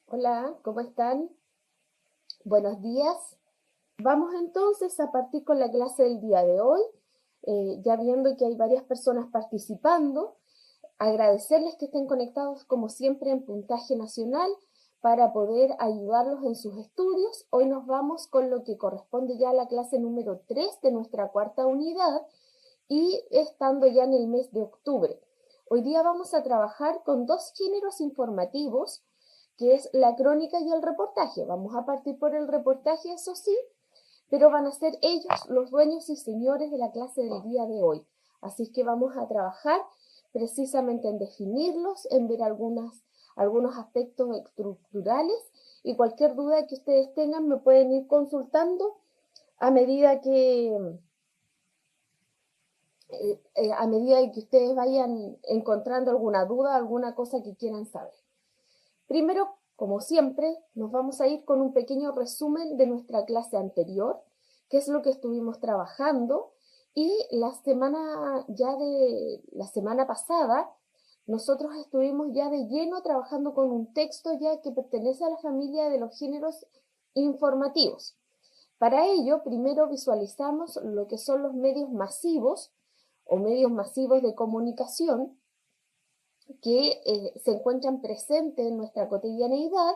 Hola, ¿cómo están? Buenos días. Vamos entonces a partir con la clase del día de hoy, ya viendo que hay varias personas participando. Agradecerles que estén conectados como siempre en puntaje nacional para poder ayudarlos en sus estudios. Hoy nos vamos con lo que corresponde ya a la clase número 3 de nuestra cuarta unidad y estando ya en el mes de octubre. Hoy día vamos a trabajar con dos géneros informativos, que es la crónica y el reportaje. Vamos a partir por el reportaje, eso sí, pero van a ser ellos los dueños y señores de la clase del día de hoy. Así que vamos a trabajar precisamente en definirlos, en ver algunos aspectos estructurales, y cualquier duda que ustedes tengan me pueden ir consultando a medida que ustedes vayan encontrando alguna duda, alguna cosa que quieran saber. Primero, como siempre, nos vamos a ir con un pequeño resumen de nuestra clase anterior, qué es lo que estuvimos trabajando, y la semana pasada nosotros estuvimos ya de lleno trabajando con un texto ya que pertenece a la familia de los géneros informativos. Para ello, primero visualizamos lo que son los medios masivos o medios masivos de comunicación que se encuentran presentes en nuestra cotidianeidad,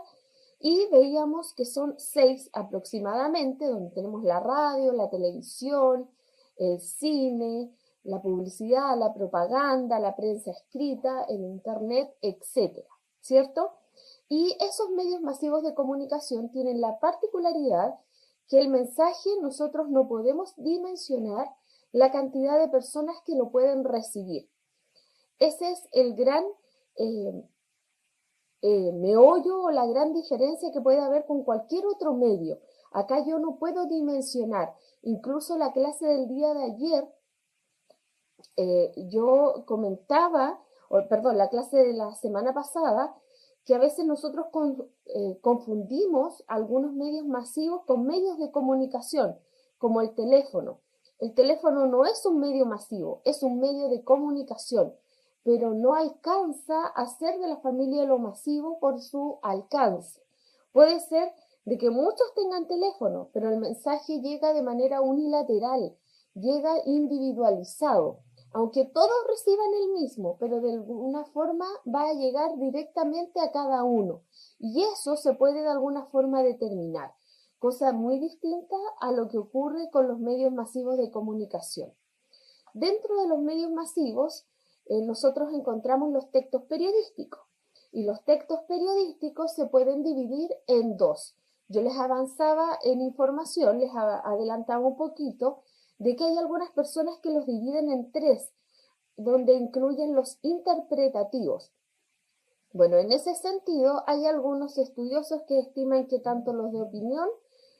y veíamos que son 6 aproximadamente, donde tenemos la radio, la televisión, el cine, la publicidad, la propaganda, la prensa escrita, el internet, etcétera, ¿cierto? Y esos medios masivos de comunicación tienen la particularidad que el mensaje nosotros no podemos dimensionar la cantidad de personas que lo pueden recibir. Ese es el gran eh, meollo o la gran diferencia que puede haber con cualquier otro medio. Acá yo no puedo dimensionar. Incluso la clase del día de ayer, yo comentaba, perdón, la clase de la semana pasada, que a veces nosotros confundimos algunos medios masivos con medios de comunicación, como el teléfono. El teléfono no es un medio masivo, es un medio de comunicación, pero no alcanza a ser de la familia de lo masivo por su alcance. Puede ser de que muchos tengan teléfono, pero el mensaje llega de manera unilateral, llega individualizado. Aunque todos reciban el mismo, pero de alguna forma va a llegar directamente a cada uno. Y eso se puede de alguna forma determinar, cosa muy distinta a lo que ocurre con los medios masivos de comunicación. Dentro de los medios masivos, nosotros encontramos los textos periodísticos. Y los textos periodísticos se pueden dividir en dos. Yo les avanzaba en información, les adelantaba un poquito de que hay algunas personas que los dividen en tres, donde incluyen los interpretativos. Bueno, en ese sentido, hay algunos estudiosos que estiman que tanto los de opinión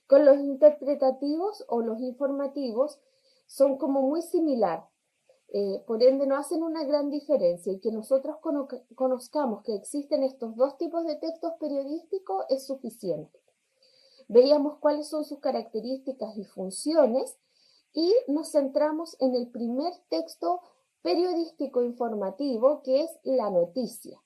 con los interpretativos o los informativos son como muy similar. Por ende, no hacen una gran diferencia, y que nosotros conozcamos que existen estos dos tipos de textos periodísticos es suficiente. Veíamos cuáles son sus características y funciones, y nos centramos en el primer texto periodístico informativo, que es la noticia.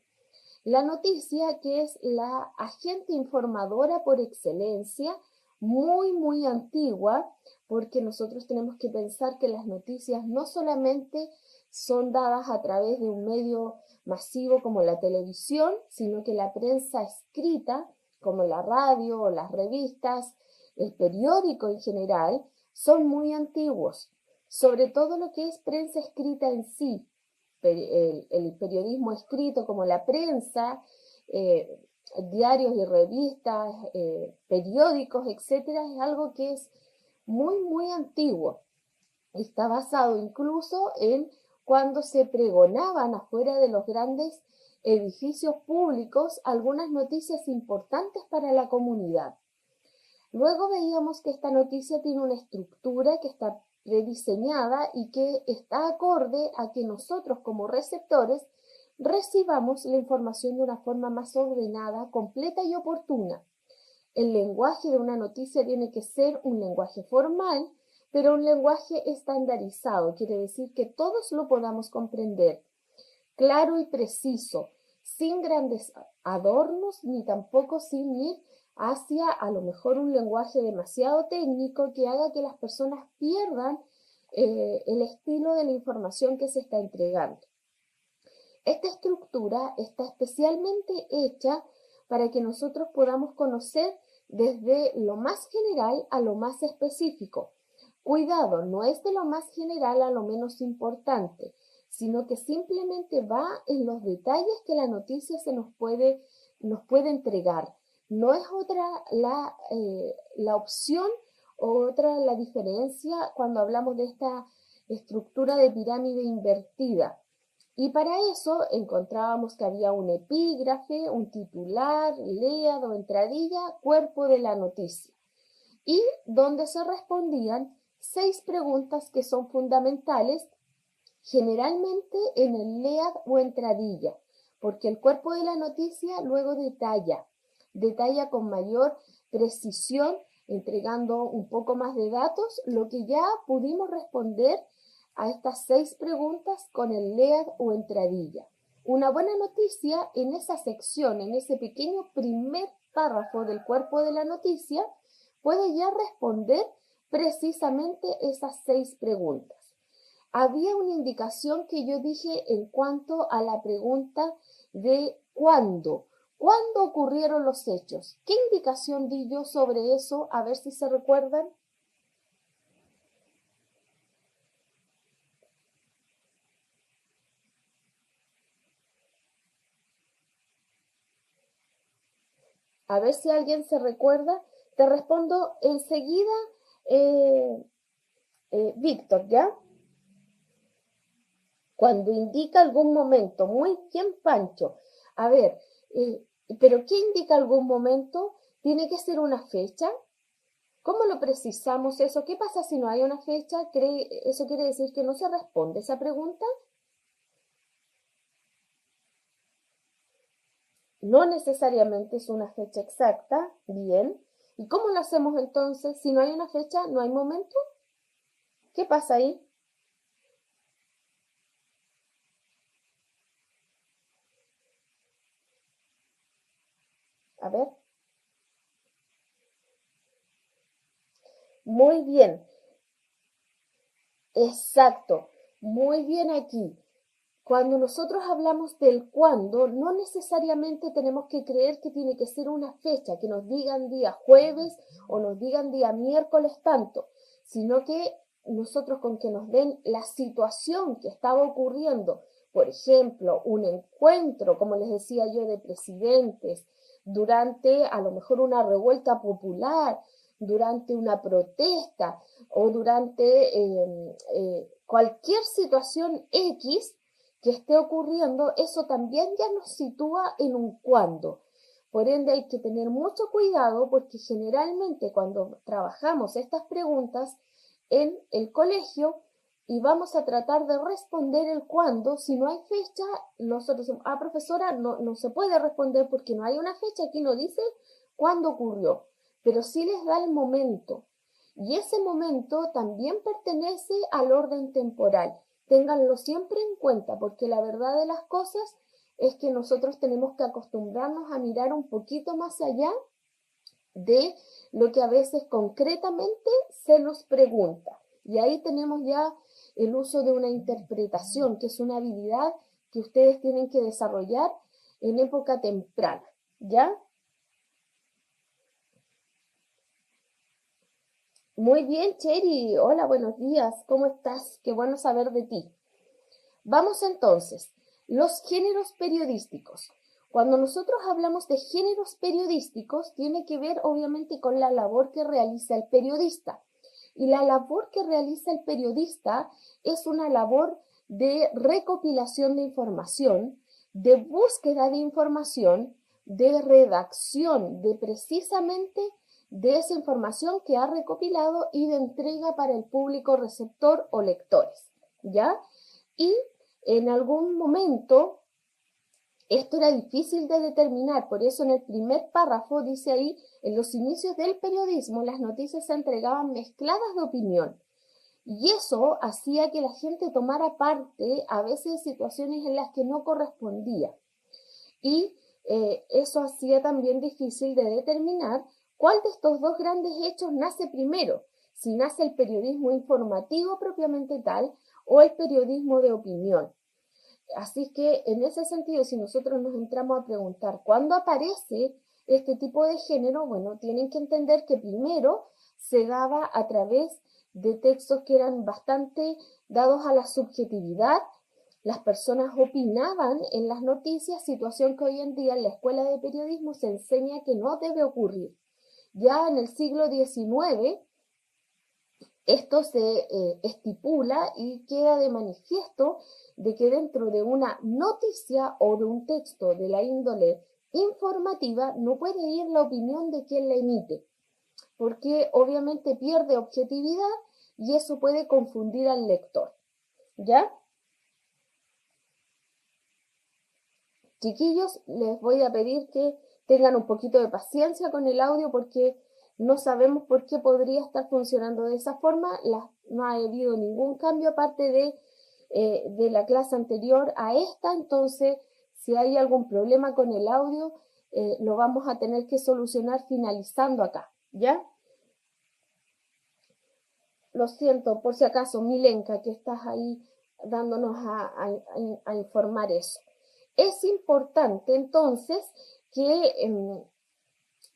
La noticia, que es la agente informadora por excelencia, muy, muy antigua, porque nosotros tenemos que pensar que las noticias no solamente son dadas a través de un medio masivo como la televisión, sino que la prensa escrita, como la radio o las revistas, el periódico en general, son muy antiguos. Sobre todo lo que es prensa escrita en sí, el periodismo escrito como la prensa, eh, diarios y revistas, periódicos, etcétera, es algo que es muy, muy antiguo. Está basado incluso en cuando se pregonaban afuera de los grandes edificios públicos algunas noticias importantes para la comunidad. Luego veíamos que esta noticia tiene una estructura que está prediseñada y que está acorde a que nosotros como receptores recibamos la información de una forma más ordenada, completa y oportuna. El lenguaje de una noticia tiene que ser un lenguaje formal, pero un lenguaje estandarizado, quiere decir que todos lo podamos comprender, claro y preciso, sin grandes adornos ni tampoco sin ir hacia a lo mejor un lenguaje demasiado técnico que haga que las personas pierdan el estilo de la información que se está entregando. Esta estructura está especialmente hecha para que nosotros podamos conocer desde lo más general a lo más específico. Cuidado, no es de lo más general a lo menos importante, sino que simplemente va en los detalles que la noticia nos puede entregar. No es otra la opción o otra la diferencia cuando hablamos de esta estructura de pirámide invertida. Y para eso encontrábamos que había un epígrafe, un titular, lead o entradilla, cuerpo de la noticia, y donde se respondían 6 preguntas que son fundamentales, generalmente en el lead o entradilla, porque el cuerpo de la noticia luego detalla con mayor precisión, entregando un poco más de datos, lo que ya pudimos responder a estas 6 preguntas con el lead o entradilla. Una buena noticia en esa sección, en ese pequeño primer párrafo del cuerpo de la noticia, puede ya responder precisamente esas 6 preguntas. Había una indicación que yo dije en cuanto a la pregunta de ¿cuándo? ¿Cuándo ocurrieron los hechos? ¿Qué indicación di yo sobre eso? A ver si se recuerdan. A ver si alguien se recuerda. Te respondo enseguida, Víctor, ¿ya? Cuando indica algún momento. Muy bien, Pancho. A ver, ¿pero qué indica algún momento? ¿Tiene que ser una fecha? ¿Cómo lo precisamos eso? ¿Qué pasa si no hay una fecha? ¿Eso quiere decir que no se responde esa pregunta? No necesariamente es una fecha exacta. Bien. ¿Y cómo lo hacemos entonces? Si no hay una fecha, ¿no hay momento? ¿Qué pasa ahí? A ver. Muy bien. Exacto. Muy bien aquí. Cuando nosotros hablamos del cuándo, no necesariamente tenemos que creer que tiene que ser una fecha, que nos digan día jueves o nos digan día miércoles tanto, sino que nosotros con que nos den la situación que estaba ocurriendo, por ejemplo, un encuentro, como les decía yo, de presidentes, durante a lo mejor una revuelta popular, durante una protesta o durante cualquier situación X, que esté ocurriendo, eso también ya nos sitúa en un cuándo. Por ende hay que tener mucho cuidado porque generalmente cuando trabajamos estas preguntas en el colegio y vamos a tratar de responder el cuándo, si no hay fecha, nosotros decimos, profesora, no se puede responder porque no hay una fecha, aquí no dice cuándo ocurrió, pero sí les da el momento. Y ese momento también pertenece al orden temporal. Ténganlo siempre en cuenta, porque la verdad de las cosas es que nosotros tenemos que acostumbrarnos a mirar un poquito más allá de lo que a veces concretamente se nos pregunta. Y ahí tenemos ya el uso de una interpretación, que es una habilidad que ustedes tienen que desarrollar en época temprana, ¿ya? Muy bien, Cheri. Hola, buenos días. ¿Cómo estás? Qué bueno saber de ti. Vamos entonces, los géneros periodísticos. Cuando nosotros hablamos de géneros periodísticos, tiene que ver obviamente con la labor que realiza el periodista. Y la labor que realiza el periodista es una labor de recopilación de información, de búsqueda de información, de redacción, de precisamente de esa información que ha recopilado y de entrega para el público receptor o lectores, ¿ya? Y en algún momento esto era difícil de determinar, por eso en el primer párrafo dice ahí, en los inicios del periodismo las noticias se entregaban mezcladas de opinión. Y eso hacía que la gente tomara parte a veces de situaciones en las que no correspondía. y eso hacía también difícil de determinar cuál de estos dos grandes hechos nace primero, si nace el periodismo informativo propiamente tal o el periodismo de opinión. Así que en ese sentido, si nosotros nos entramos a preguntar cuándo aparece este tipo de género, bueno, tienen que entender que primero se daba a través de textos que eran bastante dados a la subjetividad. Las personas opinaban en las noticias, situación que hoy en día en la escuela de periodismo se enseña que no debe ocurrir. Ya en el siglo XIX esto se estipula y queda de manifiesto de que dentro de una noticia o de un texto de la índole informativa no puede ir la opinión de quien la emite, porque obviamente pierde objetividad y eso puede confundir al lector. ¿Ya? Chiquillos, les voy a pedir que tengan un poquito de paciencia con el audio porque no sabemos por qué podría estar funcionando de esa forma. No ha habido ningún cambio aparte de la clase anterior a esta, entonces si hay algún problema con el audio, lo vamos a tener que solucionar finalizando acá, ¿ya? Lo siento, por si acaso, Milenka, que estás ahí dándonos a informar eso. Es importante entonces que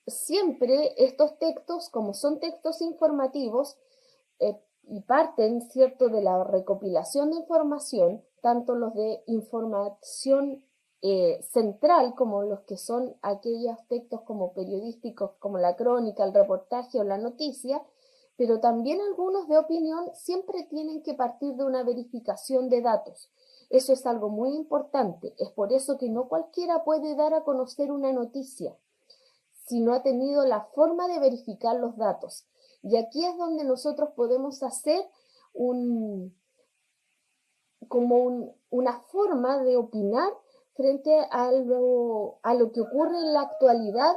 siempre estos textos, como son textos informativos y parten, ¿cierto?, de la recopilación de información, tanto los de información central como los que son aquellos textos como periodísticos, como la crónica, el reportaje o la noticia, pero también algunos de opinión siempre tienen que partir de una verificación de datos. Eso es algo muy importante. Es por eso que no cualquiera puede dar a conocer una noticia si no ha tenido la forma de verificar los datos. Y aquí es donde nosotros podemos hacer una forma de opinar frente a lo que ocurre en la actualidad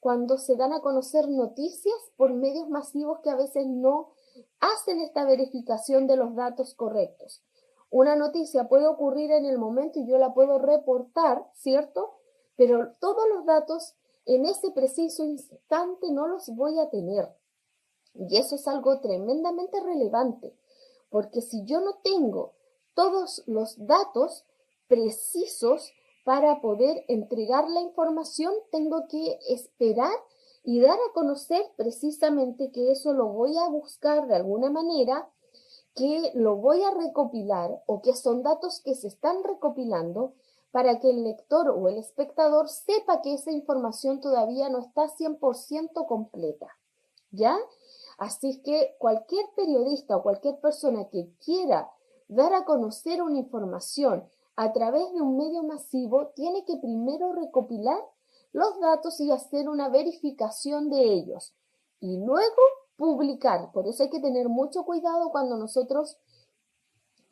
cuando se dan a conocer noticias por medios masivos que a veces no hacen esta verificación de los datos correctos. Una noticia puede ocurrir en el momento y yo la puedo reportar, ¿cierto? Pero todos los datos en ese preciso instante no los voy a tener. Y eso es algo tremendamente relevante, porque si yo no tengo todos los datos precisos para poder entregar la información, tengo que esperar y dar a conocer precisamente que eso lo voy a buscar de alguna manera, que lo voy a recopilar o que son datos que se están recopilando para que el lector o el espectador sepa que esa información todavía no está 100% completa. ¿Ya? Así que cualquier periodista o cualquier persona que quiera dar a conocer una información a través de un medio masivo tiene que primero recopilar los datos y hacer una verificación de ellos y luego publicar. Por eso hay que tener mucho cuidado cuando nosotros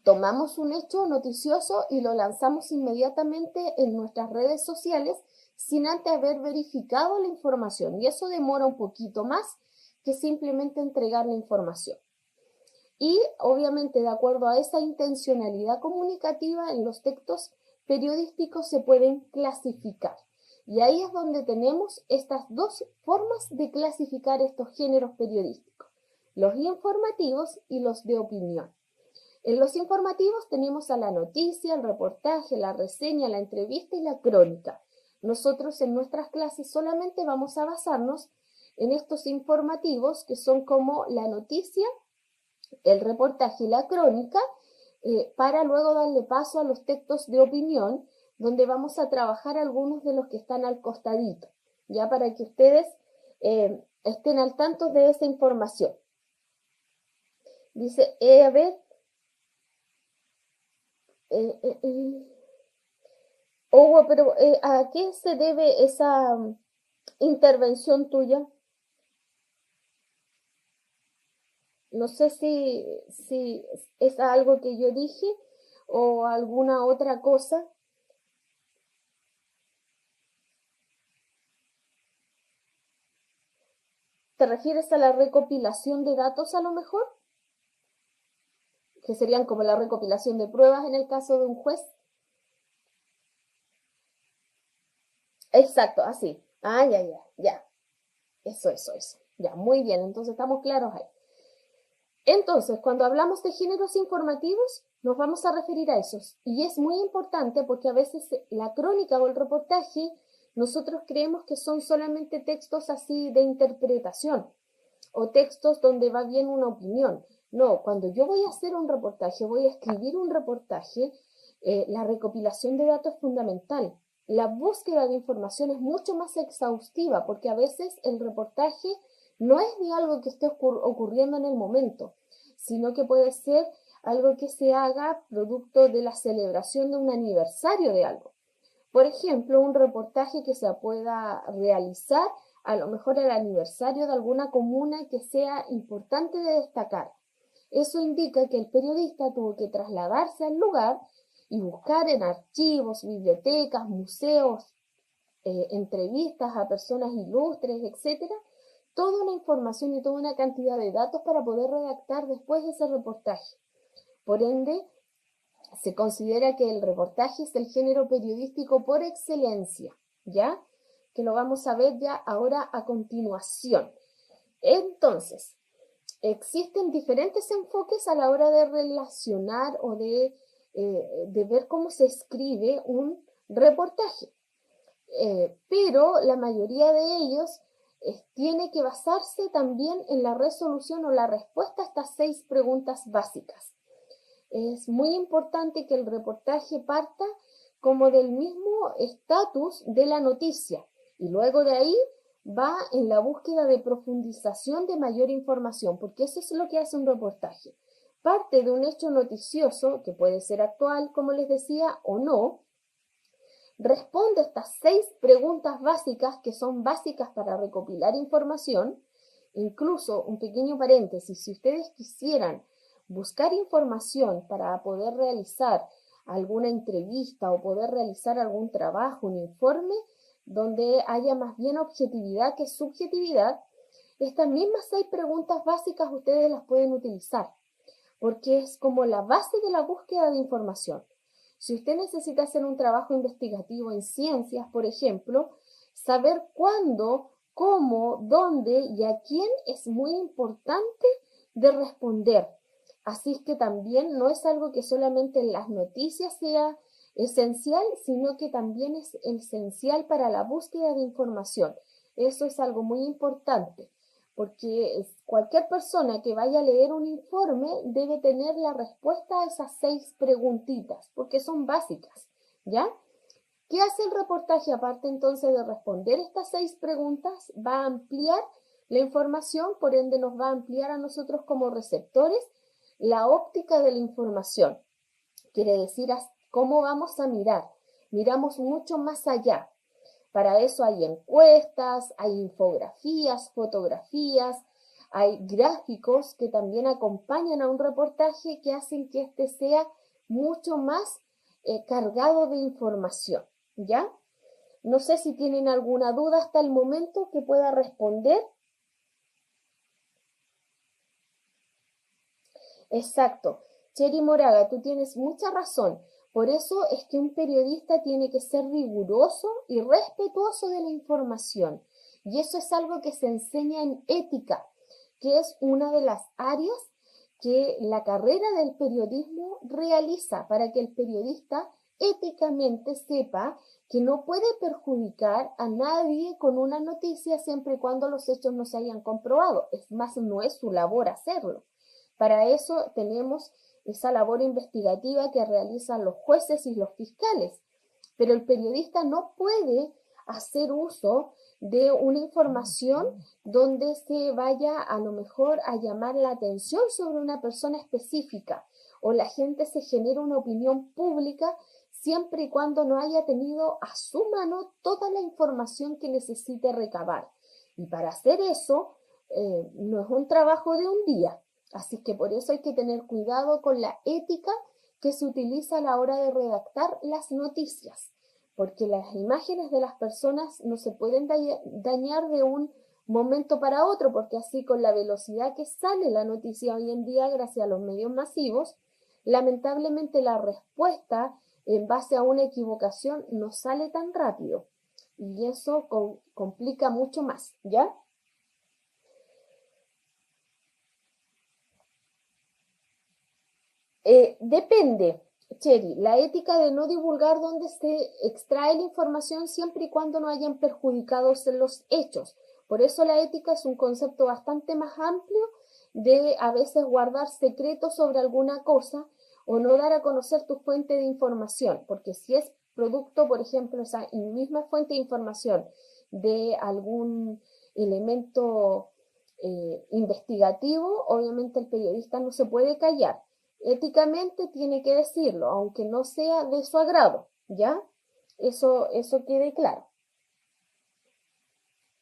tomamos un hecho noticioso y lo lanzamos inmediatamente en nuestras redes sociales sin antes haber verificado la información. Y eso demora un poquito más que simplemente entregar la información. Y obviamente de acuerdo a esa intencionalidad comunicativa en los textos periodísticos se pueden clasificar. Y ahí es donde tenemos estas dos formas de clasificar estos géneros periodísticos, los informativos y los de opinión. En los informativos tenemos a la noticia, el reportaje, la reseña, la entrevista y la crónica. Nosotros en nuestras clases solamente vamos a basarnos en estos informativos que son como la noticia, el reportaje y la crónica, para luego darle paso a los textos de opinión, donde vamos a trabajar algunos de los que están al costadito, ya para que ustedes estén al tanto de esa información. Dice, a ver, pero ¿a qué se debe esa intervención tuya? No sé si es algo que yo dije o alguna otra cosa. ¿Te refieres a la recopilación de datos a lo mejor? Que serían como la recopilación de pruebas en el caso de un juez. Exacto, así. Ah, ya, ya, ya. Eso. Ya, muy bien, entonces estamos claros ahí. Entonces, cuando hablamos de géneros informativos, nos vamos a referir a esos. Y es muy importante porque a veces la crónica o el reportaje, nosotros creemos que son solamente textos así de interpretación o textos donde va bien una opinión. No, cuando yo voy a hacer un reportaje, voy a escribir un reportaje, la recopilación de datos es fundamental. La búsqueda de información es mucho más exhaustiva porque a veces el reportaje no es de algo que esté ocurriendo en el momento, sino que puede ser algo que se haga producto de la celebración de un aniversario de algo. Por ejemplo, un reportaje que se pueda realizar a lo mejor el aniversario de alguna comuna que sea importante de destacar. Eso indica que el periodista tuvo que trasladarse al lugar y buscar en archivos, bibliotecas, museos, entrevistas a personas ilustres, etcétera, toda una información y toda una cantidad de datos para poder redactar después ese reportaje. Por ende, se considera que el reportaje es el género periodístico por excelencia, ¿ya? Que lo vamos a ver ya ahora a continuación. Entonces, existen diferentes enfoques a la hora de relacionar o de ver cómo se escribe un reportaje. Pero la mayoría de ellos tiene que basarse también en la resolución o la respuesta a estas 6 preguntas básicas. Es muy importante que el reportaje parta como del mismo estatus de la noticia y luego de ahí va en la búsqueda de profundización de mayor información, porque eso es lo que hace un reportaje. Parte de un hecho noticioso, que puede ser actual, como les decía, o no, responde estas 6 preguntas básicas que son básicas para recopilar información. Incluso, un pequeño paréntesis, si ustedes quisieran buscar información para poder realizar alguna entrevista o poder realizar algún trabajo, un informe, donde haya más bien objetividad que subjetividad, estas mismas 6 preguntas básicas ustedes las pueden utilizar, porque es como la base de la búsqueda de información. Si usted necesita hacer un trabajo investigativo en ciencias, por ejemplo, saber cuándo, cómo, dónde y a quién es muy importante de responder. Así es que también no es algo que solamente en las noticias sea esencial, sino que también es esencial para la búsqueda de información. Eso es algo muy importante, porque cualquier persona que vaya a leer un informe debe tener la respuesta a esas 6 preguntitas, porque son básicas, ¿ya? ¿Qué hace el reportaje? Aparte entonces de responder estas 6 preguntas, va a ampliar la información, por ende nos va a ampliar a nosotros como receptores la óptica de la información. Quiere decir cómo vamos a mirar. Miramos mucho más allá. Para eso hay encuestas, hay infografías, fotografías, hay gráficos que también acompañan a un reportaje que hacen que este sea mucho más cargado de información, ¿ya? No sé si tienen alguna duda hasta el momento que pueda responder. Exacto. Cheri Moraga, tú tienes mucha razón. Por eso es que un periodista tiene que ser riguroso y respetuoso de la información. Y eso es algo que se enseña en ética, que es una de las áreas que la carrera del periodismo realiza para que el periodista éticamente sepa que no puede perjudicar a nadie con una noticia siempre y cuando los hechos no se hayan comprobado. Es más, no es su labor hacerlo. Para eso tenemos esa labor investigativa que realizan los jueces y los fiscales. Pero el periodista no puede hacer uso de una información donde se vaya a lo mejor a llamar la atención sobre una persona específica o la gente se genera una opinión pública siempre y cuando no haya tenido a su mano toda la información que necesite recabar. Y para hacer eso no es un trabajo de un día. Así que por eso hay que tener cuidado con la ética que se utiliza a la hora de redactar las noticias, porque las imágenes de las personas no se pueden dañar de un momento para otro, porque así con la velocidad que sale la noticia hoy en día gracias a los medios masivos, lamentablemente la respuesta en base a una equivocación no sale tan rápido. y eso complica mucho más, ¿ya? Depende, Cheri, la ética de no divulgar dónde se extrae la información siempre y cuando no hayan perjudicados en los hechos. Por eso la ética es un concepto bastante más amplio de a veces guardar secretos sobre alguna cosa o no dar a conocer tu fuente de información, porque si es producto, por ejemplo, esa misma fuente de información de algún elemento investigativo, obviamente el periodista no se puede callar. Éticamente tiene que decirlo, aunque no sea de su agrado, ¿ya? Eso quede claro,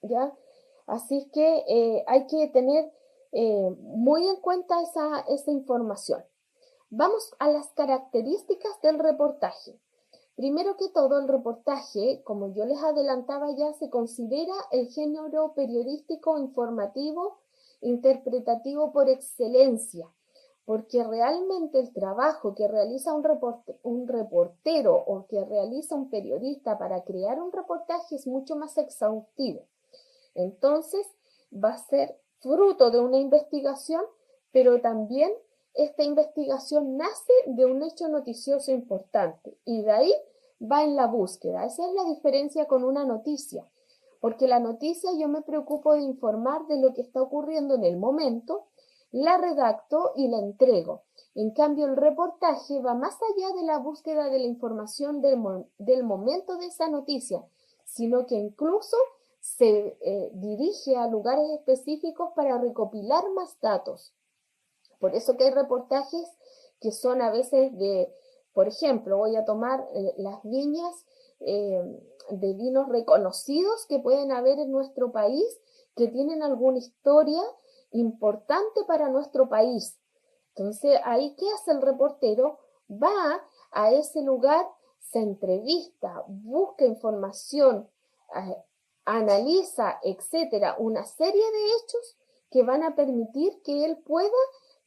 ¿ya? Así que hay que tener muy en cuenta esa información. Vamos a las características del reportaje. Primero que todo, el reportaje, como yo les adelantaba ya, se considera el género periodístico informativo interpretativo por excelencia, porque realmente el trabajo que realiza un reportero o que realiza un periodista para crear un reportaje es mucho más exhaustivo. Entonces, va a ser fruto de una investigación, pero también esta investigación nace de un hecho noticioso importante y de ahí va en la búsqueda. Esa es la diferencia con una noticia, porque la noticia yo me preocupo de informar de lo que está ocurriendo en el momento, la redacto y la entrego. En cambio, el reportaje va más allá de la búsqueda de la información del momento de esa noticia, sino que incluso se dirige a lugares específicos para recopilar más datos. Por eso que hay reportajes que son a veces de, por ejemplo, voy a tomar las viñas eh, de vinos reconocidos que pueden haber en nuestro país, que tienen alguna historia importante para nuestro país. Entonces, ahí, ¿qué hace el reportero? Va a ese lugar, se entrevista, busca información, eh, analiza, etcétera, una serie de hechos que van a permitir que él pueda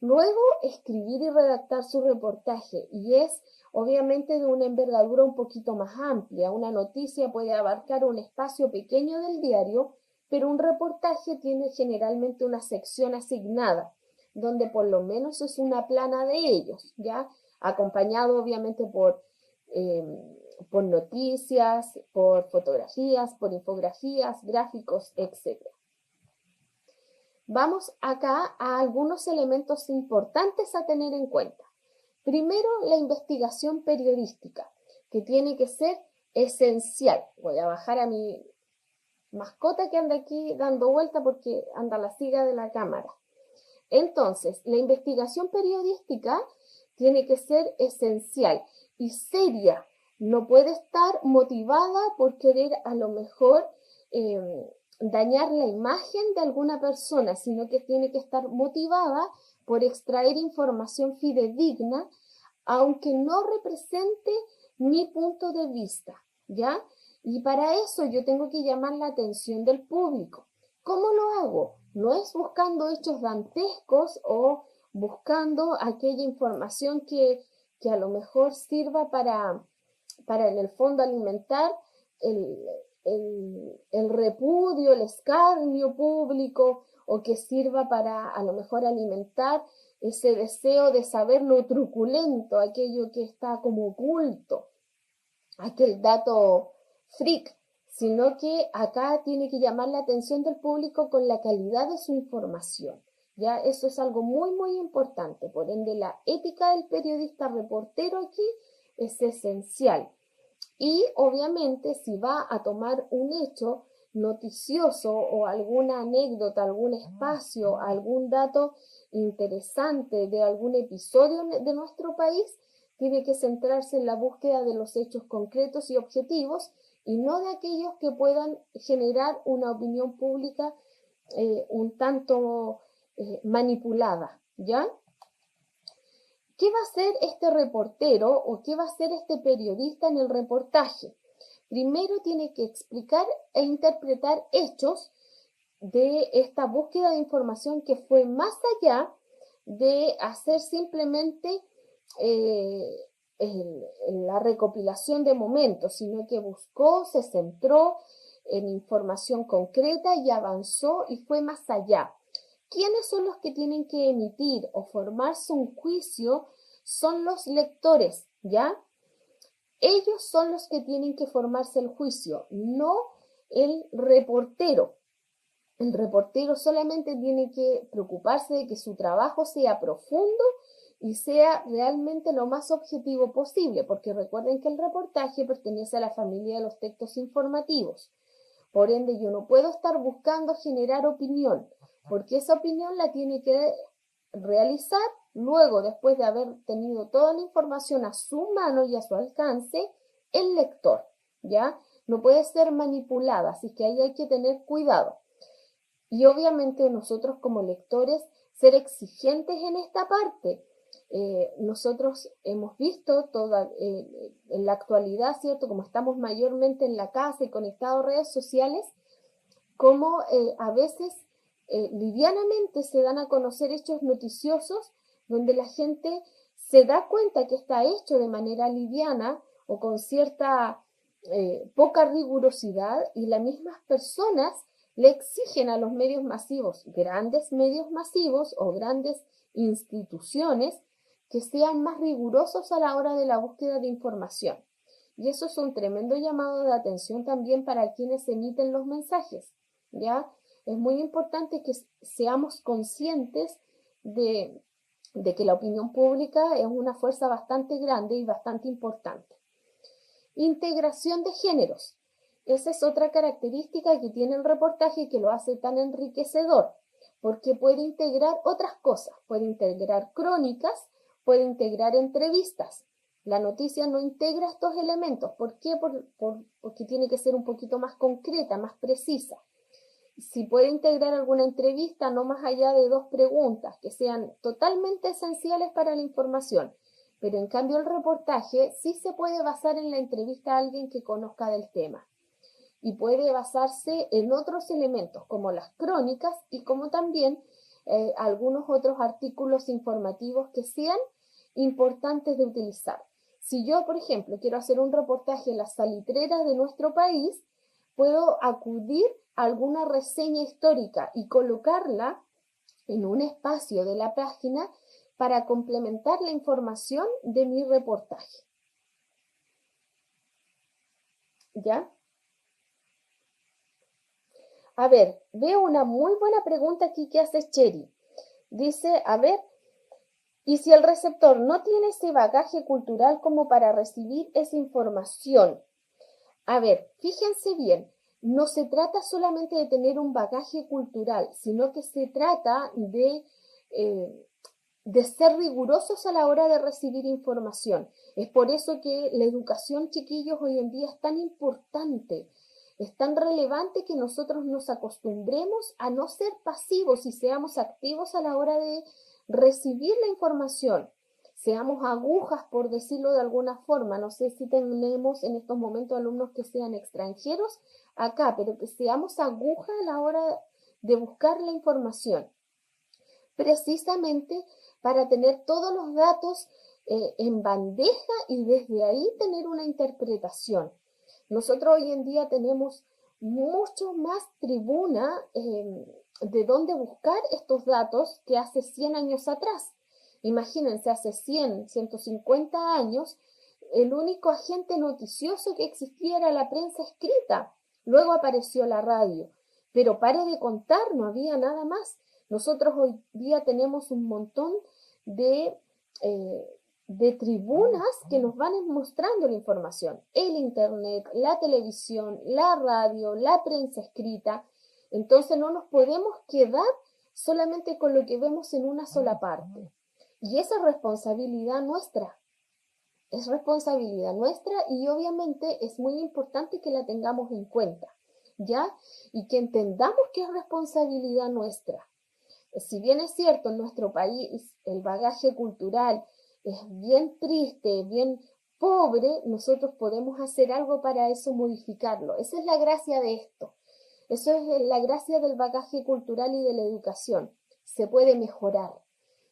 luego escribir y redactar su reportaje. Y es obviamente de una envergadura un poquito más amplia. Una noticia puede abarcar un espacio pequeño del diario, pero un reportaje tiene generalmente una sección asignada, donde por lo menos es una plana de ellos, ¿ya? Acompañado obviamente eh, por noticias, por fotografías, por infografías, gráficos, etc. Vamos acá a algunos elementos importantes a tener en cuenta. Primero, la investigación periodística, que tiene que ser esencial. Voy a bajar a mi mascota que anda aquí dando vuelta porque anda la siga de la cámara. Entonces, la investigación periodística tiene que ser esencial y seria. No puede estar motivada por querer a lo mejor eh, dañar la imagen de alguna persona, sino que tiene que estar motivada por extraer información fidedigna, aunque no represente mi punto de vista, ¿ya? Y para eso yo tengo que llamar la atención del público. ¿Cómo lo hago? No es buscando hechos dantescos o buscando aquella información que a lo mejor sirva para en el fondo alimentar el, el repudio, el escarnio público o que sirva para a lo mejor alimentar ese deseo de saber lo truculento, aquello que está como oculto, aquel dato freak, sino que acá tiene que llamar la atención del público con la calidad de su información. Ya, eso es algo muy, muy importante. Por ende, la ética del periodista reportero aquí es esencial. Y obviamente, si va a tomar un hecho noticioso o alguna anécdota, algún espacio, algún dato interesante de algún episodio de nuestro país, tiene que centrarse en la búsqueda de los hechos concretos y objetivos y no de aquellos que puedan generar una opinión pública un tanto manipulada, ¿ya? ¿Qué va a hacer este reportero o qué va a hacer este periodista en el reportaje? Primero tiene que explicar e interpretar hechos de esta búsqueda de información que fue más allá de hacer simplemente eh, la recopilación de momentos, sino que buscó, se centró en información concreta y avanzó y fue más allá. ¿Quiénes son los que tienen que emitir o formarse un juicio? Son los lectores, ¿ya? Ellos son los que tienen que formarse el juicio, no el reportero. El reportero solamente tiene que preocuparse de que su trabajo sea profundo y sea realmente lo más objetivo posible, porque recuerden que el reportaje pertenece a la familia de los textos informativos. Por ende, yo no puedo estar buscando generar opinión, porque esa opinión la tiene que realizar luego, después de haber tenido toda la información a su mano y a su alcance, el lector, ¿ya? No puede ser manipulada, así que ahí hay que tener cuidado. Y obviamente nosotros como lectores ser exigentes en esta parte. Nosotros hemos visto en la actualidad, ¿cierto? Como estamos mayormente en la casa y conectados a redes sociales, como a veces livianamente se dan a conocer hechos noticiosos donde la gente se da cuenta que está hecho de manera liviana o con cierta poca rigurosidad, y las mismas personas le exigen a los medios masivos, grandes medios masivos o grandes instituciones, que sean más rigurosos a la hora de la búsqueda de información. Y eso es un tremendo llamado de atención también para quienes emiten los mensajes, ¿ya? Es muy importante que seamos conscientes de que la opinión pública es una fuerza bastante grande y bastante importante. Integración de géneros. Esa es otra característica que tiene el reportaje que lo hace tan enriquecedor, porque puede integrar otras cosas, puede integrar crónicas, puede integrar entrevistas. La noticia no integra estos elementos. ¿Por qué? Porque tiene que ser un poquito más concreta, más precisa. Si puede integrar alguna entrevista, no más allá de 2 preguntas que sean totalmente esenciales para la información. Pero en cambio el reportaje sí se puede basar en la entrevista a alguien que conozca del tema. Y puede basarse en otros elementos como las crónicas y como también algunos otros artículos informativos que sean importantes de utilizar. Si yo, por ejemplo, quiero hacer un reportaje en las salitreras de nuestro país, puedo acudir a alguna reseña histórica y colocarla en un espacio de la página para complementar la información de mi reportaje. ¿Ya? A ver, veo una muy buena pregunta aquí que hace Cheri. Dice, a ver, ¿y si el receptor no tiene ese bagaje cultural como para recibir esa información? A ver, fíjense bien, no se trata solamente de tener un bagaje cultural, sino que se trata de ser rigurosos a la hora de recibir información. Es por eso que la educación, chiquillos, hoy en día es tan importante. Es tan relevante que nosotros nos acostumbremos a no ser pasivos y seamos activos a la hora de recibir la información. Seamos agujas, por decirlo de alguna forma. No sé si tenemos en estos momentos alumnos que sean extranjeros acá, pero que seamos agujas a la hora de buscar la información. Precisamente para tener todos los datos en bandeja y desde ahí tener una interpretación. Nosotros hoy en día tenemos mucho más tribuna de dónde buscar estos datos que hace 100 años atrás. Imagínense, hace 100, 150 años, el único agente noticioso que existía era la prensa escrita. Luego apareció la radio, pero pare de contar, no había nada más. Nosotros hoy día tenemos un montón de tribunas que nos van mostrando la información. El internet, la televisión, la radio, la prensa escrita. Entonces no nos podemos quedar solamente con lo que vemos en una sola parte. Y esa es responsabilidad nuestra. Es responsabilidad nuestra y obviamente es muy importante que la tengamos en cuenta, ¿ya? Y que entendamos que es responsabilidad nuestra. Si bien es cierto, en nuestro país el bagaje cultural es bien triste, bien pobre, nosotros podemos hacer algo para eso, modificarlo. Esa es la gracia de esto. Eso es la gracia del bagaje cultural y de la educación. Se puede mejorar.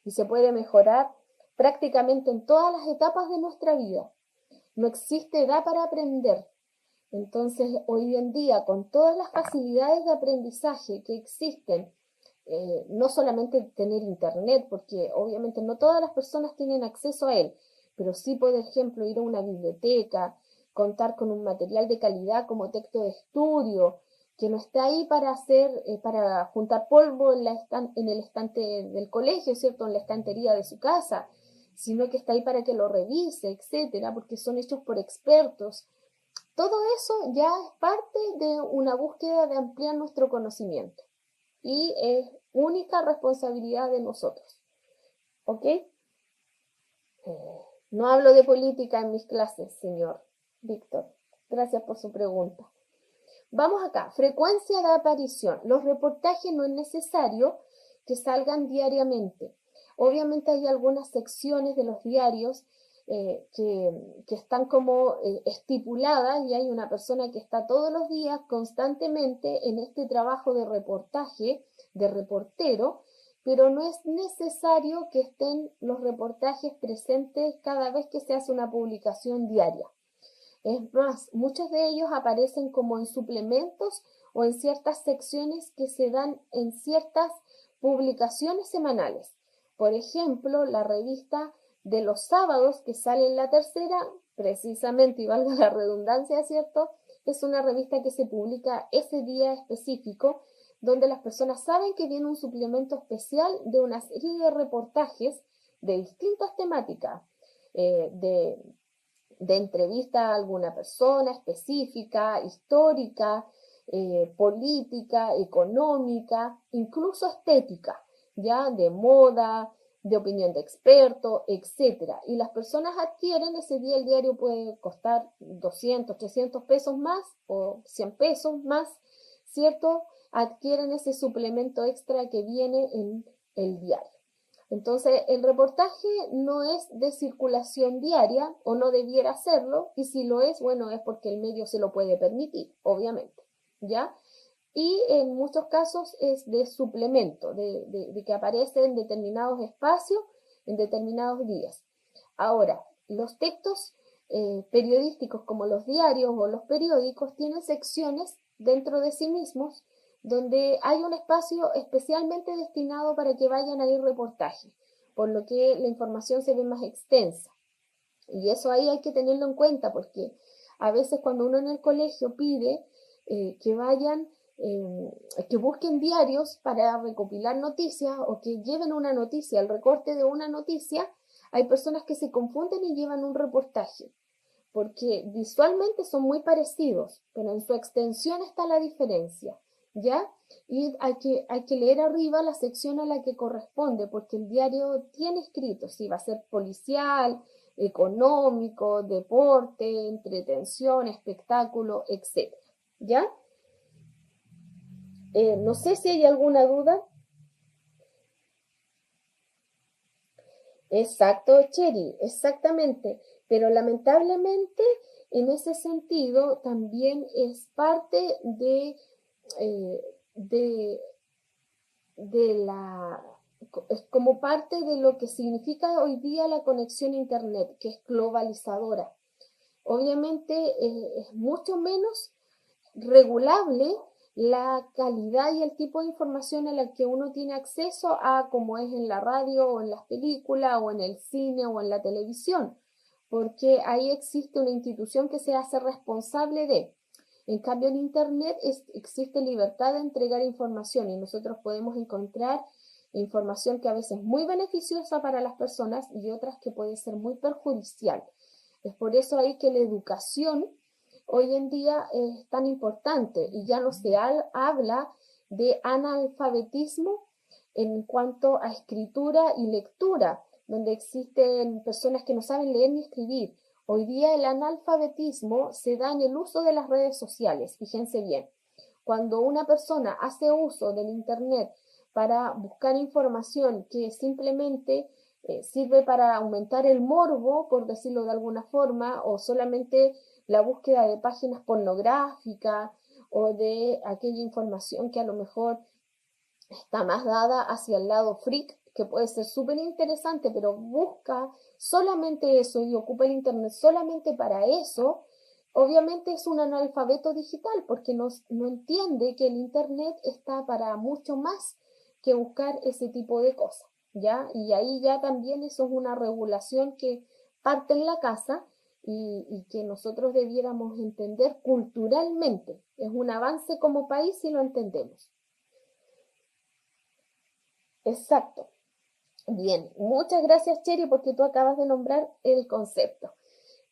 Y se puede mejorar prácticamente en todas las etapas de nuestra vida. No existe edad para aprender. Entonces, hoy en día, con todas las facilidades de aprendizaje que existen, no solamente tener internet, porque obviamente no todas las personas tienen acceso a él, pero sí, por ejemplo, ir a una biblioteca, contar con un material de calidad como texto de estudio, que no está ahí para hacer, para juntar polvo en el estante del colegio, ¿cierto? En la estantería de su casa, sino que está ahí para que lo revise, etcétera, porque son hechos por expertos. Todo eso ya es parte de una búsqueda de ampliar nuestro conocimiento y es única responsabilidad de nosotros, ¿ok? No hablo de política en mis clases, señor Víctor. Gracias por su pregunta. Vamos acá, frecuencia de aparición. Los reportajes no es necesario que salgan diariamente. Obviamente hay algunas secciones de los diarios que están como estipuladas y hay una persona que está todos los días constantemente en este trabajo de reportaje, de reportero, pero no es necesario que estén los reportajes presentes cada vez que se hace una publicación diaria. Es más, muchos de ellos aparecen como en suplementos o en ciertas secciones que se dan en ciertas publicaciones semanales. Por ejemplo, la revista de los sábados que sale en La Tercera, precisamente, y valga la redundancia, ¿cierto? Es una revista que se publica ese día específico, donde las personas saben que viene un suplemento especial de una serie de reportajes de distintas temáticas, de entrevista a alguna persona específica, histórica, política, económica, incluso estética, ya de moda, de opinión de experto, etcétera. Y las personas adquieren ese día, el diario puede costar 200, 300 pesos más o 100 pesos más, ¿cierto? Adquieren ese suplemento extra que viene en el diario. Entonces, el reportaje no es de circulación diaria o no debiera serlo, y si lo es, bueno, es porque el medio se lo puede permitir, obviamente, ¿ya? Y en muchos casos es de suplemento, de que aparece en determinados espacios, en determinados días. Ahora, los textos periodísticos como los diarios o los periódicos tienen secciones dentro de sí mismos donde hay un espacio especialmente destinado para que vayan a ir reportajes, por lo que la información se ve más extensa. Y eso ahí hay que tenerlo en cuenta porque a veces cuando uno en el colegio pide que vayan, que busquen diarios para recopilar noticias o que lleven una noticia, el recorte de una noticia, hay personas que se confunden y llevan un reportaje, porque visualmente son muy parecidos, pero en su extensión está la diferencia, ¿ya? Y hay que leer arriba la sección a la que corresponde, porque el diario tiene escrito si va a ser policial, económico, deporte, entretención, espectáculo, etc. ¿Ya? No sé si hay alguna duda. Exacto, Cheri, exactamente. Pero lamentablemente, en ese sentido, también es parte eh, de, de la, es como parte de lo que significa hoy día la conexión a Internet, que es globalizadora. Obviamente es mucho menos regulable la calidad y el tipo de información a la que uno tiene acceso a como es en la radio o en las películas o en el cine o en la televisión, porque ahí existe una institución que se hace responsable de. En cambio, en Internet existe libertad de entregar información y nosotros podemos encontrar información que a veces es muy beneficiosa para las personas y otras que puede ser muy perjudicial. Es por eso ahí que la educación hoy en día es tan importante y ya no se habla de analfabetismo en cuanto a escritura y lectura, donde existen personas que no saben leer ni escribir. Hoy día el analfabetismo se da en el uso de las redes sociales, fíjense bien. Cuando una persona hace uso del Internet para buscar información que simplemente sirve para aumentar el morbo, por decirlo de alguna forma, o solamente la búsqueda de páginas pornográficas o de aquella información que a lo mejor está más dada hacia el lado freak, que puede ser súper interesante, pero busca solamente eso y ocupa el Internet solamente para eso, obviamente es un analfabeto digital porque no entiende que el Internet está para mucho más que buscar ese tipo de cosas, ¿ya? Y ahí ya también eso es una regulación que parte en la casa y que nosotros debiéramos entender culturalmente. Es un avance como país si lo entendemos. Exacto. Bien, muchas gracias, Cheri, porque tú acabas de nombrar el concepto.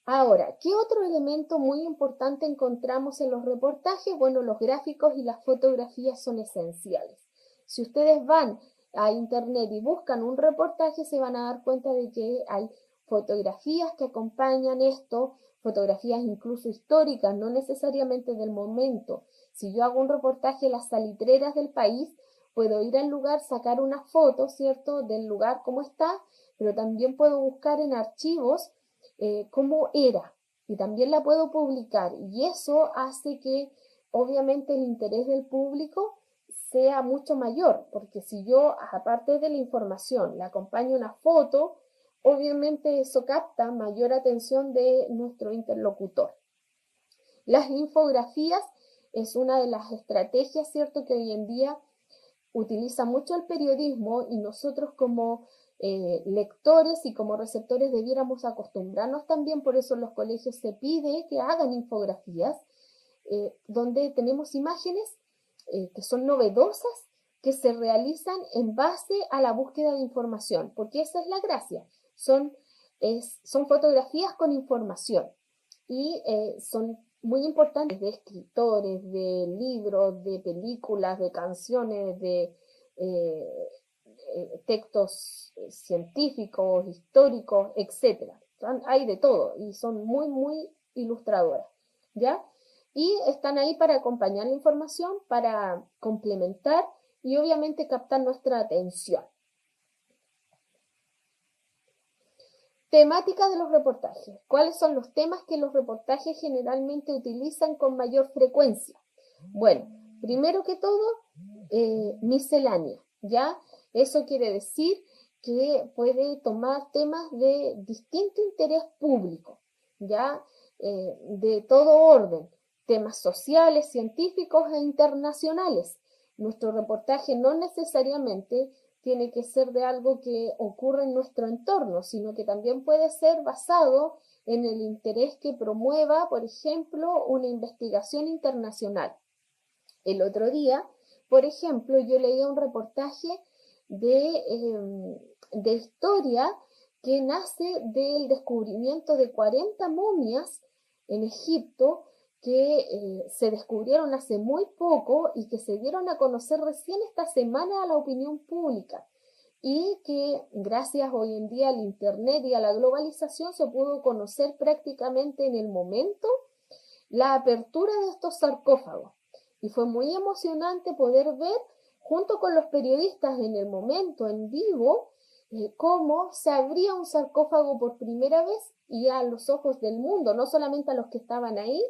Ahora, ¿qué otro elemento muy importante encontramos en los reportajes? Bueno, los gráficos y las fotografías son esenciales. Si ustedes van a internet y buscan un reportaje, se van a dar cuenta de que hay fotografías que acompañan esto, fotografías incluso históricas, no necesariamente del momento. Si yo hago un reportaje en las salitreras del país, puedo ir al lugar, sacar una foto, ¿cierto?, del lugar como está, pero también puedo buscar en archivos cómo era y también la puedo publicar y eso hace que obviamente el interés del público sea mucho mayor, porque si yo aparte de la información le acompaño una foto, obviamente eso capta mayor atención de nuestro interlocutor. Las infografías es una de las estrategias, ¿cierto?, que hoy en día utiliza mucho el periodismo y nosotros como lectores y como receptores debiéramos acostumbrarnos también, por eso en los colegios se pide que hagan infografías donde tenemos imágenes que son novedosas, que se realizan en base a la búsqueda de información, porque esa es la gracia, son fotografías con información y son muy importantes de escritores, de libros, de películas, de canciones, de eh, textos científicos, históricos, etcétera. Hay de todo y son muy, muy ilustradoras, ¿ya? Y están ahí para acompañar la información, para complementar y obviamente captar nuestra atención. Temática de los reportajes. ¿Cuáles son los temas que los reportajes generalmente utilizan con mayor frecuencia? Bueno, primero que todo, miscelánea, ¿ya? Eso quiere decir que puede tomar temas de distinto interés público, ¿ya? De todo orden, temas sociales, científicos e internacionales. Nuestro reportaje no necesariamente tiene que ser de algo que ocurre en nuestro entorno, sino que también puede ser basado en el interés que promueva, por ejemplo, una investigación internacional. El otro día, por ejemplo, yo leía un reportaje de historia que nace del descubrimiento de 40 momias en Egipto que se descubrieron hace muy poco y que se dieron a conocer recién esta semana a la opinión pública y que gracias hoy en día al internet y a la globalización se pudo conocer prácticamente en el momento la apertura de estos sarcófagos. Y fue muy emocionante poder ver, junto con los periodistas en el momento, en vivo, cómo se abría un sarcófago por primera vez y a los ojos del mundo, no solamente a los que estaban ahí,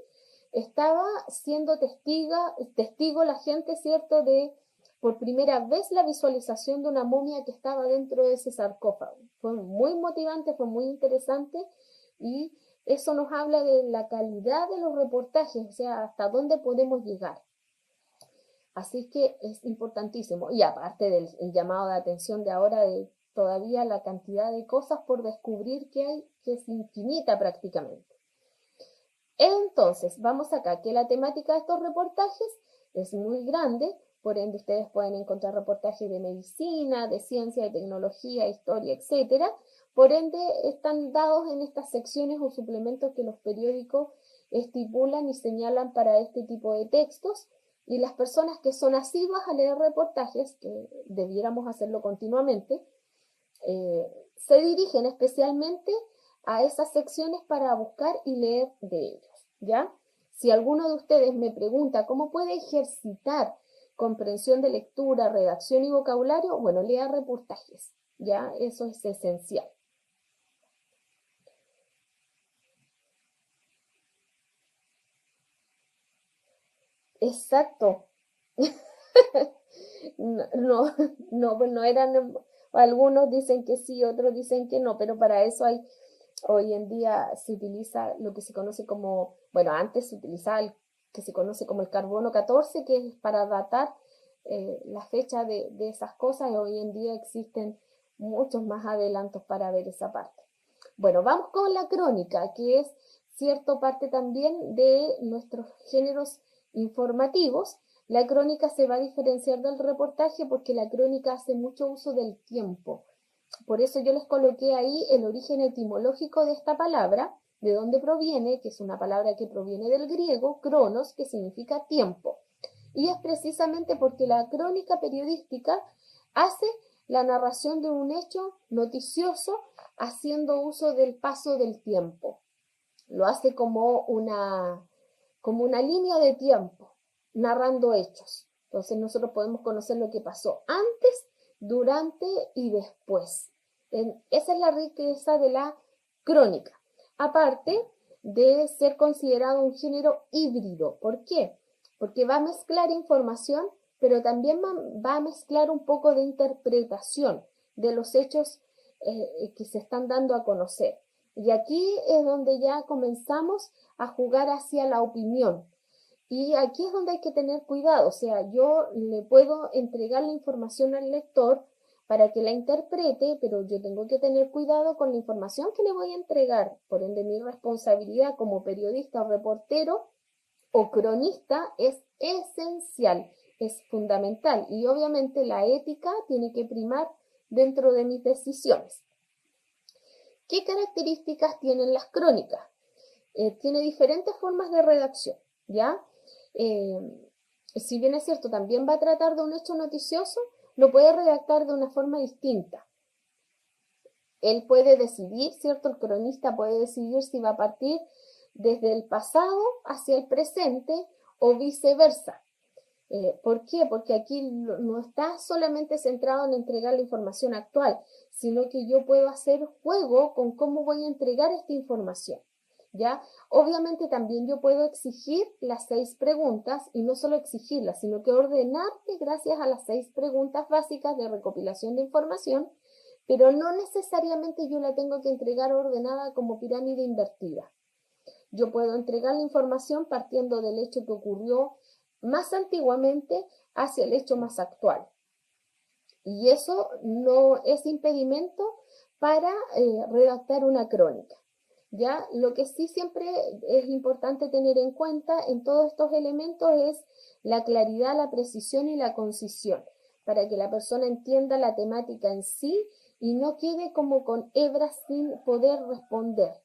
estaba siendo testigo la gente, ¿cierto?, de por primera vez la visualización de una momia que estaba dentro de ese sarcófago. Fue muy motivante, fue muy interesante y eso nos habla de la calidad de los reportajes, o sea, hasta dónde podemos llegar. Así que es importantísimo. Y aparte del llamado de atención de ahora de todavía la cantidad de cosas por descubrir que hay, que es infinita prácticamente. Entonces, vamos acá, que la temática de estos reportajes es muy grande, por ende ustedes pueden encontrar reportajes de medicina, de ciencia, de tecnología, historia, etcétera. Por ende, están dados en estas secciones o suplementos que los periódicos estipulan y señalan para este tipo de textos. Y las personas que son asiduas a leer reportajes, que debiéramos hacerlo continuamente, se dirigen especialmente a esas secciones para buscar y leer de ellos, ¿ya? Si alguno de ustedes me pregunta cómo puede ejercitar comprensión de lectura, redacción y vocabulario, bueno, lea reportajes, ¿ya? Eso es esencial. Exacto. No, no, pues no eran, algunos dicen que sí, otros dicen que no, pero para eso hay Hoy en día se utiliza lo que se conoce como, bueno, antes se utilizaba el que se conoce como el carbono 14, que es para datar la fecha de esas cosas, y hoy en día existen muchos más adelantos para ver esa parte. Bueno, vamos con la crónica, que es cierto parte también de nuestros géneros informativos. La crónica se va a diferenciar del reportaje porque la crónica hace mucho uso del tiempo. Por eso yo les coloqué ahí el origen etimológico de esta palabra, de dónde proviene, que es una palabra que proviene del griego, cronos, que significa tiempo. Y es precisamente porque la crónica periodística hace la narración de un hecho noticioso haciendo uso del paso del tiempo. Lo hace como una línea de tiempo, narrando hechos. Entonces nosotros podemos conocer lo que pasó antes, durante y después. Esa es la riqueza de la crónica. Aparte de ser considerado un género híbrido. ¿Por qué? Porque va a mezclar información, pero también va a mezclar un poco de interpretación de los hechos que se están dando a conocer. Y aquí es donde ya comenzamos a jugar hacia la opinión. Y aquí es donde hay que tener cuidado, o sea, yo le puedo entregar la información al lector para que la interprete, pero yo tengo que tener cuidado con la información que le voy a entregar. Por ende, mi responsabilidad como periodista o reportero o cronista es esencial, es fundamental. Y obviamente la ética tiene que primar dentro de mis decisiones. ¿Qué características tienen las crónicas? Tiene diferentes formas de redacción, ¿ya? Eh, si bien es cierto, también va a tratar de un hecho noticioso, lo puede redactar de una forma distinta. Él puede decidir, ¿cierto? El cronista puede decidir si va a partir desde el pasado hacia el presente o viceversa. ¿Por qué? Porque aquí no está solamente centrado en entregar la información actual, sino que yo puedo hacer juego con cómo voy a entregar esta información. ¿Ya? Obviamente también yo puedo exigir las 6 preguntas y no solo exigirlas, sino que ordenarte gracias a las 6 preguntas básicas de recopilación de información, pero no necesariamente yo la tengo que entregar ordenada como pirámide invertida. Yo puedo entregar la información partiendo del hecho que ocurrió más antiguamente hacia el hecho más actual. Y eso no es impedimento para redactar una crónica. ¿Ya? Lo que sí siempre es importante tener en cuenta en todos estos elementos es la claridad, la precisión y la concisión, para que la persona entienda la temática en sí y no quede como con hebras sin poder responder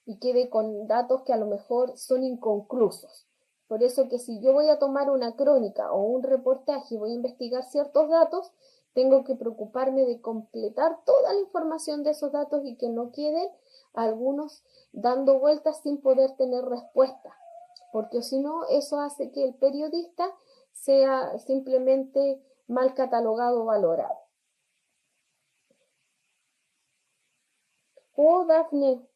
y quede con datos que a lo mejor son inconclusos. Por eso que si yo voy a tomar una crónica o un reportaje y voy a investigar ciertos datos, tengo que preocuparme de completar toda la información de esos datos y que no queden algunos dando vueltas sin poder tener respuesta, porque si no, eso hace que el periodista sea simplemente mal catalogado o valorado. Oh, Dafne,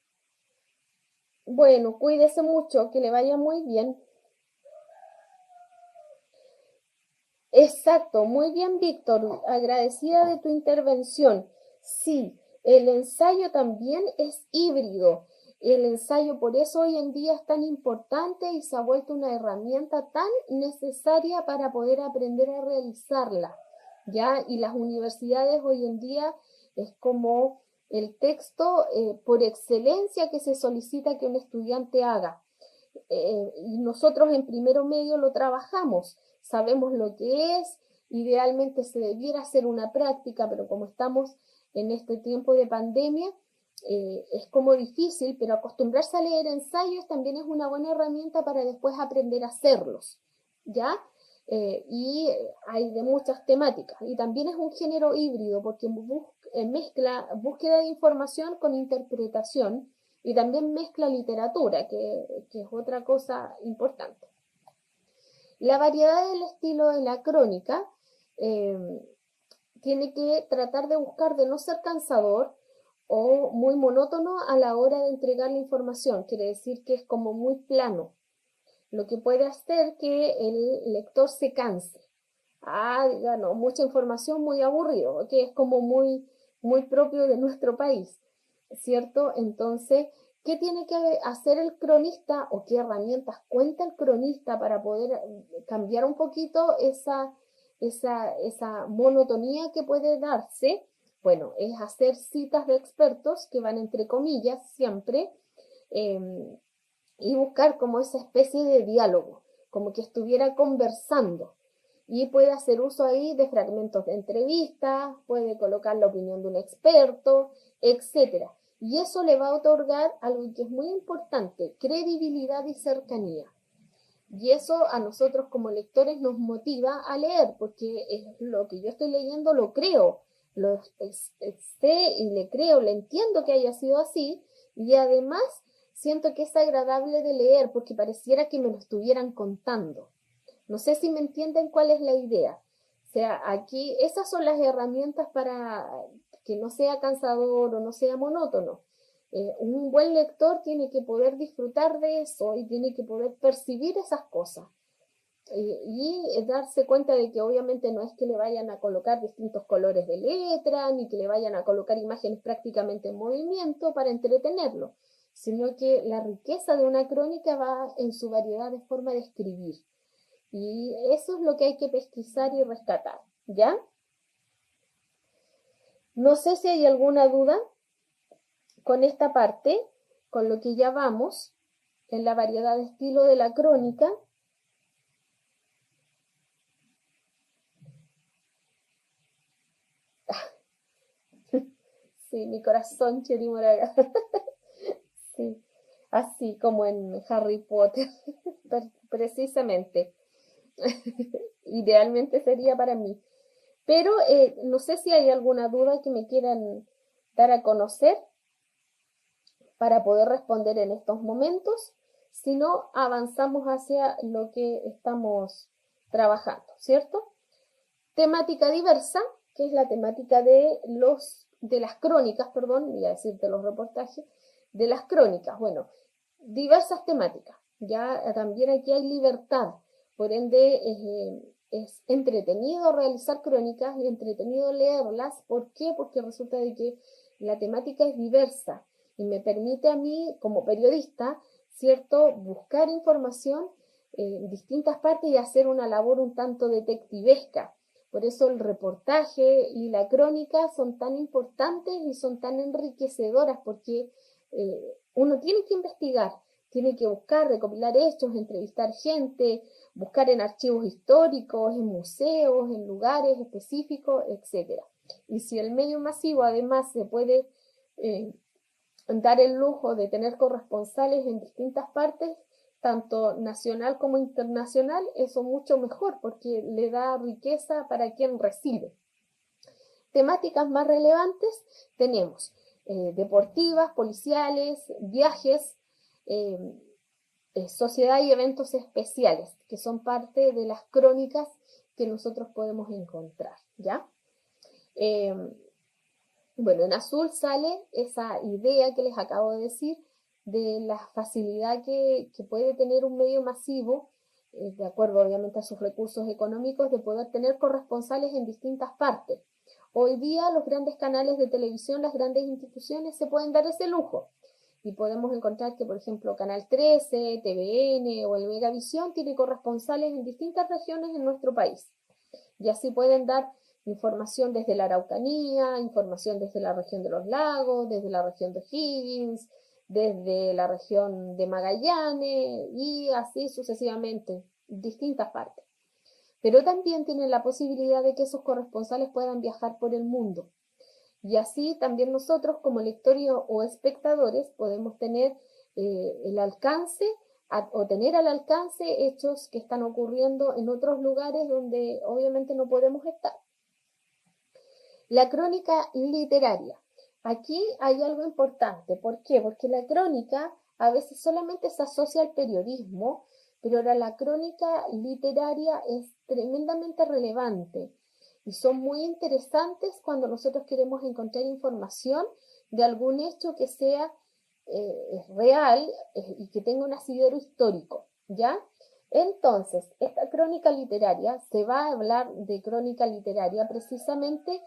bueno, cuídese mucho, que le vaya muy bien. Exacto, muy bien, Víctor. Agradecida de tu intervención. Sí, el ensayo también es híbrido. El ensayo por eso hoy en día es tan importante y se ha vuelto una herramienta tan necesaria para poder aprender a realizarla. ¿Ya? Y las universidades hoy en día es como el texto por excelencia que se solicita que un estudiante haga. Y nosotros en primero medio lo trabajamos, sabemos lo que es, idealmente se debiera hacer una práctica, pero como estamos en este tiempo de pandemia, es como difícil, pero acostumbrarse a leer ensayos también es una buena herramienta para después aprender a hacerlos, ¿ya? Y hay de muchas temáticas, y también es un género híbrido porque mezcla búsqueda de información con interpretación, y también mezcla literatura, que es otra cosa importante. La variedad del estilo de la crónica eh, tiene que tratar de buscar de no ser cansador o muy monótono a la hora de entregar la información. Quiere decir que es como muy plano, lo que puede hacer que el lector se canse. Diga, no, mucha información, muy aburrido, que es como muy propio de nuestro país. ¿cierto? Entonces, ¿qué tiene que hacer el cronista o qué herramientas cuenta el cronista para poder cambiar un poquito esa monotonía que puede darse? Bueno, es hacer citas de expertos que van entre comillas siempre, eh, y buscar como esa especie de diálogo, como que estuviera conversando. Y puede hacer uso ahí de fragmentos de entrevistas, puede colocar la opinión de un experto, etcétera. Y eso le va a otorgar algo que es muy importante, credibilidad y cercanía. Y eso a nosotros como lectores nos motiva a leer, porque es lo que yo estoy leyendo, lo creo, sé y le creo, le entiendo que haya sido así, y además siento que es agradable de leer, porque pareciera que me lo estuvieran contando. No sé si me entienden cuál es la idea. O sea, aquí esas son las herramientas para que no sea cansador o no sea monótono. Un buen lector tiene que poder disfrutar de eso y tiene que poder percibir esas cosas. Y darse cuenta de que obviamente no es que le vayan a colocar distintos colores de letra, ni que le vayan a colocar imágenes prácticamente en movimiento para entretenerlo, sino que la riqueza de una crónica va en su variedad de forma de escribir. Y eso es lo que hay que pesquisar y rescatar, ¿ya? No sé si hay alguna duda con esta parte, con lo que ya vamos en la variedad de estilo de la crónica. Sí, mi corazón, Cheri Moraga. Sí, así como en Harry Potter, precisamente. Idealmente sería para mí. Pero no sé si hay alguna duda que me quieran dar a conocer para poder responder en estos momentos. Si no, avanzamos hacia lo que estamos trabajando, ¿cierto? Temática diversa, que es la temática de las crónicas, perdón, voy a decir de los reportajes, de las crónicas. Bueno, diversas temáticas. Ya también aquí hay libertad, por ende es entretenido realizar crónicas y entretenido leerlas. ¿Por qué? Porque resulta de que la temática es diversa y me permite a mí, como periodista, ¿cierto?, buscar información en distintas partes y hacer una labor un tanto detectivesca. Por eso el reportaje y la crónica son tan importantes y son tan enriquecedoras, porque uno tiene que investigar, tiene que buscar, recopilar hechos, entrevistar gente, buscar en archivos históricos, en museos, en lugares específicos, etc. Y si el medio masivo además se puede eh, dar el lujo de tener corresponsales en distintas partes, tanto nacional como internacional, eso mucho mejor porque le da riqueza para quien recibe. Temáticas más relevantes tenemos deportivas, policiales, viajes, eh, sociedad y eventos especiales, que son parte de las crónicas que nosotros podemos encontrar, ¿ya? Eh, bueno, en azul sale esa idea que les acabo de decir de la facilidad que puede tener un medio masivo, de acuerdo obviamente a sus recursos económicos, de poder tener corresponsales en distintas partes. Hoy día los grandes canales de televisión, las grandes instituciones se pueden dar ese lujo. Y podemos encontrar que, por ejemplo, Canal 13, TVN o el Megavisión tiene corresponsales en distintas regiones en nuestro país. Y así pueden dar información desde la Araucanía, información desde la región de los lagos, desde la región de Higgins, desde la región de Magallanes y así sucesivamente, distintas partes. Pero también tienen la posibilidad de que esos corresponsales puedan viajar por el mundo. Y así también nosotros como lectores o espectadores podemos tener el alcance o tener al alcance hechos que están ocurriendo en otros lugares donde obviamente no podemos estar. La crónica literaria. Aquí hay algo importante. ¿Por qué? Porque la crónica a veces solamente se asocia al periodismo, pero ahora la crónica literaria es tremendamente relevante y son muy interesantes cuando nosotros queremos encontrar información de algún hecho que sea real y que tenga un asidero histórico, ¿ya? Entonces, esta crónica literaria, se va a hablar de crónica literaria precisamente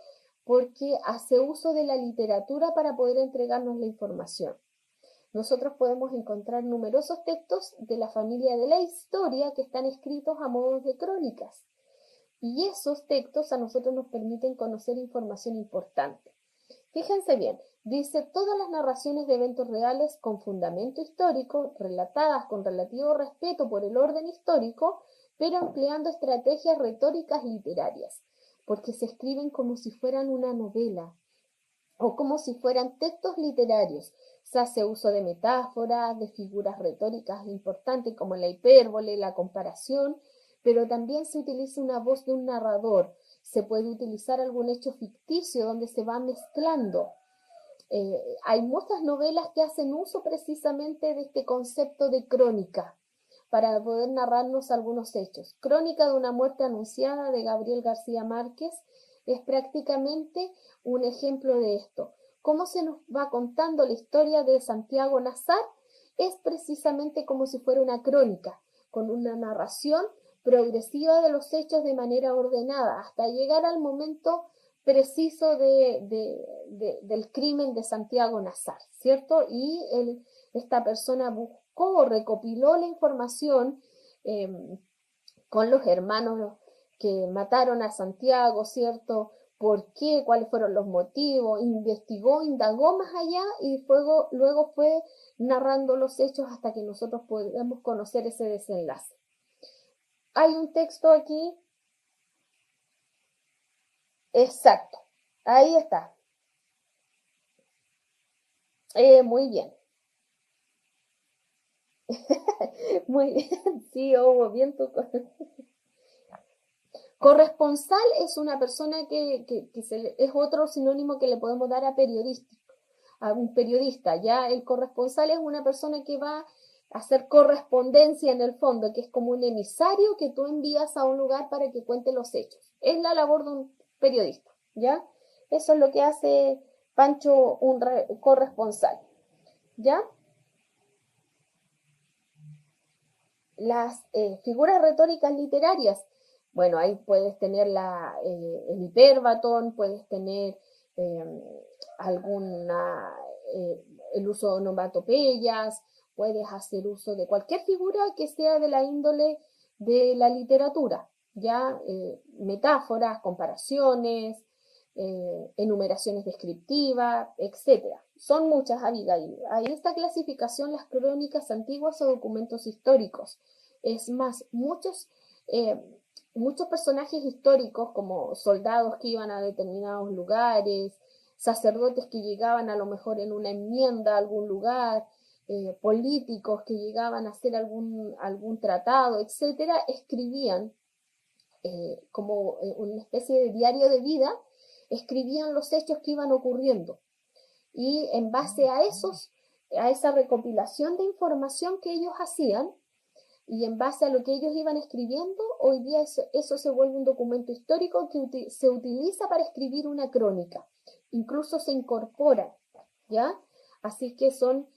porque hace uso de la literatura para poder entregarnos la información. Nosotros podemos encontrar numerosos textos de la familia de la historia que están escritos a modo de crónicas. Y esos textos a nosotros nos permiten conocer información importante. Fíjense bien, dice todas las narraciones de eventos reales con fundamento histórico, relatadas con relativo respeto por el orden histórico, pero empleando estrategias retóricas literarias, porque se escriben como si fueran una novela o como si fueran textos literarios. Se hace uso de metáforas, de figuras retóricas importantes como la hipérbole, la comparación, pero también se utiliza una voz de un narrador. Se puede utilizar algún hecho ficticio donde se va mezclando. Hay muchas novelas que hacen uso precisamente de este concepto de crónica para poder narrarnos algunos hechos. Crónica de una muerte anunciada de Gabriel García Márquez es prácticamente un ejemplo de esto. Cómo se nos va contando la historia de Santiago Nazar es precisamente como si fuera una crónica, con una narración progresiva de los hechos de manera ordenada, hasta llegar al momento preciso del crimen de Santiago Nazar, ¿cierto? Y esta persona buscó, recopiló la información con los hermanos que mataron a Santiago, ¿cierto? ¿Por qué? ¿Cuáles fueron los motivos? Investigó, indagó más allá y luego fue narrando los hechos hasta que nosotros podamos conocer ese desenlace. Hay un texto aquí. Exacto. Ahí está. Muy bien. Muy bien. Sí, Hugo, bien tu... Corresponsal es una persona que es otro sinónimo que le podemos dar a periodista. A un periodista, ya el corresponsal es una persona que va a hacer correspondencia en el fondo, que es como un emisario que tú envías a un lugar para que cuente los hechos. Es la labor de un periodista, ¿ya? Eso es lo que hace Pancho, un corresponsal, ¿ya? Las figuras retóricas literarias, bueno, ahí puedes tener el hipérbaton, puedes tener alguna, el uso de onomatopeyas, puedes hacer uso de cualquier figura que sea de la índole de la literatura, ya metáforas, comparaciones, enumeraciones descriptivas, etcétera. Son muchas, Abigail. Ahí esta clasificación, las crónicas antiguas o documentos históricos. Es más, muchos personajes históricos, como soldados que iban a determinados lugares, sacerdotes que llegaban a lo mejor en una enmienda a algún lugar, políticos que llegaban a hacer algún tratado, etcétera, escribían como una especie de diario de vida, escribían los hechos que iban ocurriendo. Y en base a esa recopilación de información que ellos hacían, y en base a lo que ellos iban escribiendo, hoy día eso se vuelve un documento histórico que se utiliza para escribir una crónica. Incluso se incorpora, ¿ya? Así que son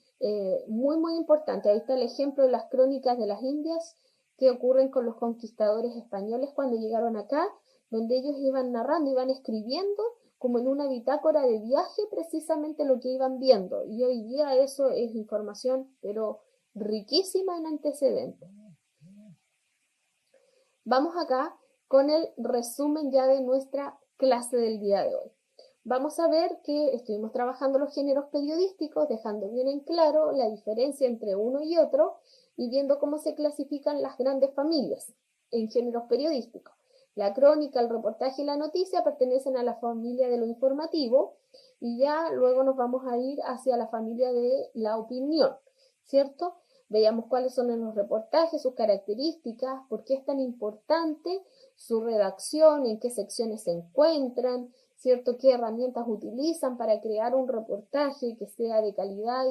muy, muy importantes. Ahí está el ejemplo de las crónicas de las Indias que ocurren con los conquistadores españoles cuando llegaron acá, donde ellos iban narrando, iban escribiendo como en una bitácora de viaje precisamente lo que iban viendo. Y hoy día eso es información, pero riquísima en antecedentes. Vamos acá con el resumen ya de nuestra clase del día de hoy. Vamos a ver que estuvimos trabajando los géneros periodísticos, dejando bien en claro la diferencia entre uno y otro y viendo cómo se clasifican las grandes familias en géneros periodísticos. La crónica, el reportaje y la noticia pertenecen a la familia de lo informativo y ya luego nos vamos a ir hacia la familia de la opinión, ¿cierto? Veamos cuáles son los reportajes, sus características, por qué es tan importante su redacción, en qué secciones se encuentran, ¿cierto? ¿Qué herramientas utilizan para crear un reportaje que sea de calidad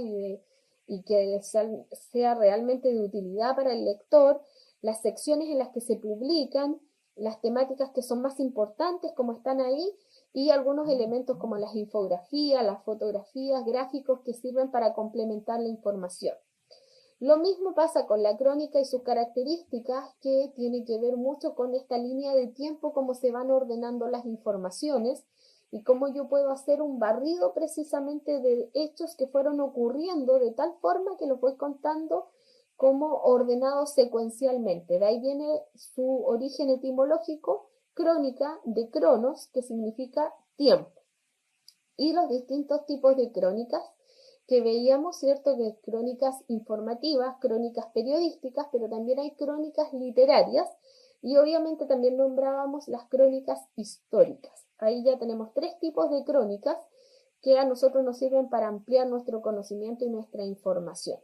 y que sea realmente de utilidad para el lector? Las secciones en las que se publican, las temáticas que son más importantes, como están ahí, y algunos elementos como las infografías, las fotografías, gráficos que sirven para complementar la información. Lo mismo pasa con la crónica y sus características, que tiene que ver mucho con esta línea de tiempo, cómo se van ordenando las informaciones y cómo yo puedo hacer un barrido precisamente de hechos que fueron ocurriendo de tal forma que los voy contando como ordenados secuencialmente. De ahí viene su origen etimológico, crónica, de cronos, que significa tiempo. Y los distintos tipos de crónicas que veíamos, ¿cierto? Que crónicas informativas, crónicas periodísticas, pero también hay crónicas literarias y obviamente también nombrábamos las crónicas históricas. Ahí ya tenemos 3 tipos de crónicas que a nosotros nos sirven para ampliar nuestro conocimiento y nuestra información.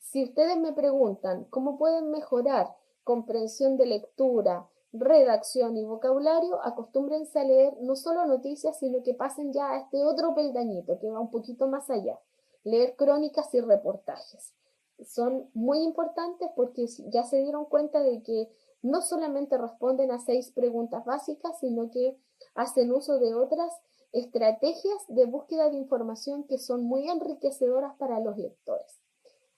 Si ustedes me preguntan cómo pueden mejorar comprensión de lectura, redacción y vocabulario, acostúmbrense a leer no solo noticias, sino que pasen ya a este otro peldañito que va un poquito más allá, leer crónicas y reportajes. Son muy importantes porque ya se dieron cuenta de que no solamente responden a 6 preguntas básicas, sino que hacen uso de otras estrategias de búsqueda de información que son muy enriquecedoras para los lectores.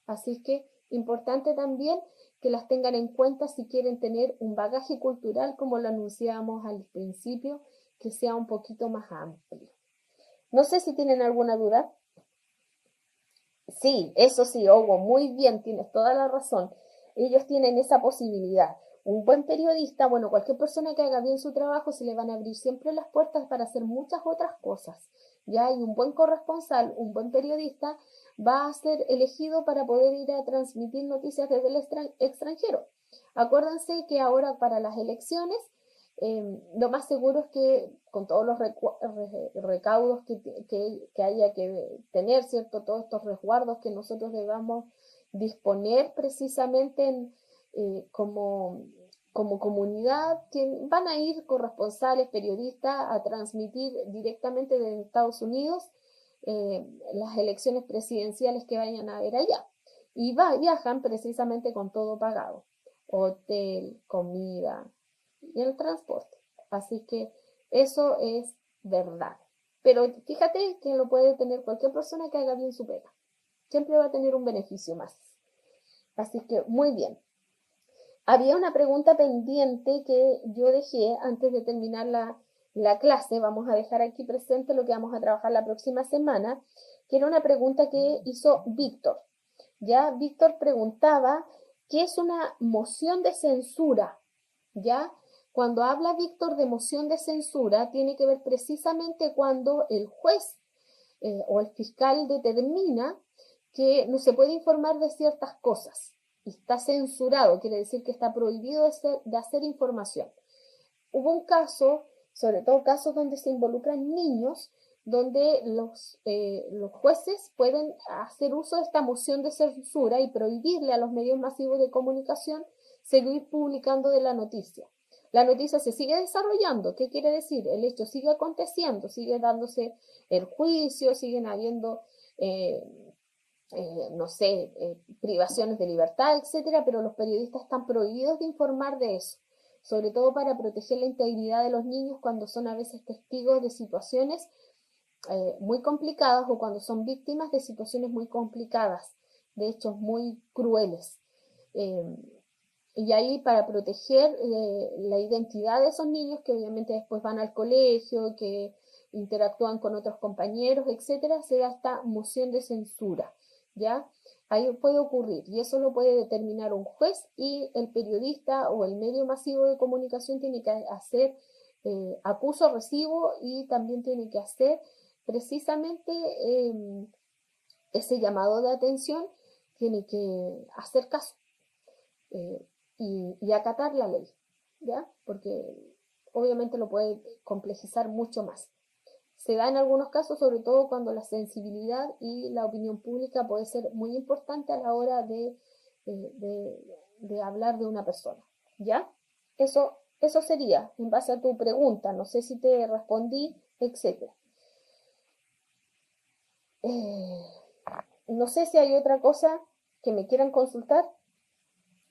Así que importante también que las tengan en cuenta si quieren tener un bagaje cultural, como lo anunciábamos al principio, que sea un poquito más amplio. No sé si tienen alguna duda. Sí, eso sí, Hugo, muy bien, tienes toda la razón. Ellos tienen esa posibilidad. Un buen periodista, bueno, cualquier persona que haga bien su trabajo, se le van a abrir siempre las puertas para hacer muchas otras cosas. Ya hay un buen corresponsal, un buen periodista, va a ser elegido para poder ir a transmitir noticias desde el extranjero. Acuérdense que ahora para las elecciones, lo más seguro es que con todos los recaudos que haya que tener, ¿cierto? Todos estos resguardos que nosotros debamos disponer precisamente como comunidad, que van a ir corresponsales, periodistas a transmitir directamente desde Estados Unidos las elecciones presidenciales que vayan a haber allá. Y viajan precisamente con todo pagado, hotel, comida y el transporte. Así que eso es verdad. Pero fíjate que lo puede tener cualquier persona que haga bien su pega. Siempre va a tener un beneficio más. Así que muy bien. Había una pregunta pendiente que yo dejé antes de terminar la clase. Vamos a dejar aquí presente lo que vamos a trabajar la próxima semana, que era una pregunta que hizo Víctor. Ya Víctor preguntaba, ¿qué es una moción de censura? ¿Ya? Cuando habla Víctor de moción de censura, tiene que ver precisamente cuando el juez o el fiscal determina que no se puede informar de ciertas cosas. Está censurado, quiere decir que está prohibido de hacer información. Hubo un caso, sobre todo casos donde se involucran niños, donde los jueces pueden hacer uso de esta moción de censura y prohibirle a los medios masivos de comunicación seguir publicando de la noticia. La noticia se sigue desarrollando. ¿Qué quiere decir? El hecho sigue aconteciendo, sigue dándose el juicio, siguen habiendo no sé, privaciones de libertad, etcétera, pero los periodistas están prohibidos de informar de eso, sobre todo para proteger la integridad de los niños cuando son a veces testigos de situaciones muy complicadas o cuando son víctimas de situaciones muy complicadas, de hechos muy crueles. Y ahí para proteger la identidad de esos niños que obviamente después van al colegio, que interactúan con otros compañeros, etcétera, se da esta moción de censura. ¿Ya? Ahí puede ocurrir y eso lo puede determinar un juez y el periodista o el medio masivo de comunicación tiene que hacer acuso recibo y también tiene que hacer precisamente ese llamado de atención, tiene que hacer caso y acatar la ley, ¿ya? Porque obviamente lo puede complejizar mucho más. Se da en algunos casos, sobre todo cuando la sensibilidad y la opinión pública puede ser muy importante a la hora de hablar de una persona. ¿Ya? Eso sería en base a tu pregunta. No sé si te respondí, etc. No sé si hay otra cosa que me quieran consultar.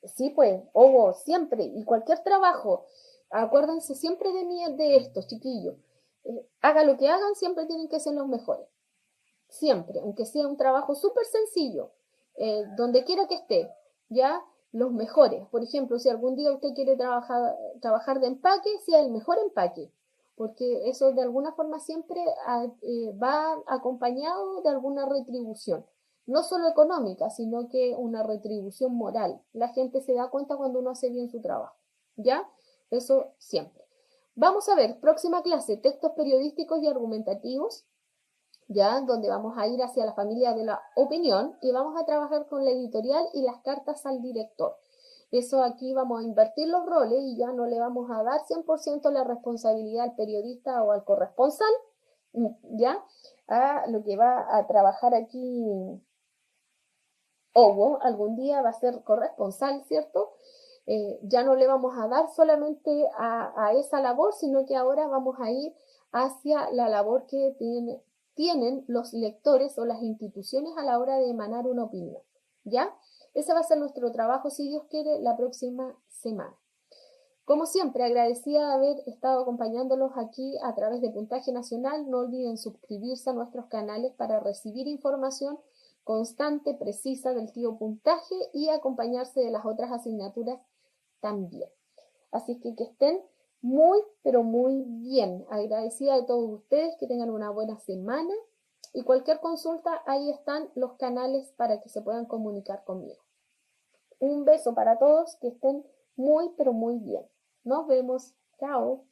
Sí, pues, Hugo, siempre, y cualquier trabajo, acuérdense siempre de mí, de esto, chiquillos. Haga lo que hagan, siempre tienen que ser los mejores. Siempre, aunque sea un trabajo súper sencillo, donde quiera que esté, ya los mejores. Por ejemplo, si algún día usted quiere trabajar de empaque, sea el mejor empaque. porque eso de alguna forma siempre va acompañado de alguna retribución, no solo económica, sino que una retribución moral. La gente se da cuenta cuando uno hace bien su trabajo, ¿ya? Eso siempre. Vamos a ver, próxima clase, textos periodísticos y argumentativos, ya, donde vamos a ir hacia la familia de la opinión y vamos a trabajar con la editorial y las cartas al director. Eso aquí vamos a invertir los roles y ya no le vamos a dar 100% la responsabilidad al periodista o al corresponsal, ya, a lo que va a trabajar aquí Hugo, algún día va a ser corresponsal, ¿cierto? Ya no le vamos a dar solamente a esa labor, sino que ahora vamos a ir hacia la labor que tienen los lectores o las instituciones a la hora de emanar una opinión, ¿ya? Ese va a ser nuestro trabajo, si Dios quiere, la próxima semana. Como siempre, agradecida de haber estado acompañándolos aquí a través de Puntaje Nacional. No olviden suscribirse a nuestros canales para recibir información constante, precisa del tío Puntaje y acompañarse de las otras asignaturas también. Así que estén muy, pero muy bien. Agradecida de todos ustedes, que tengan una buena semana y cualquier consulta, ahí están los canales para que se puedan comunicar conmigo. Un beso para todos, que estén muy, pero muy bien. Nos vemos. Chao.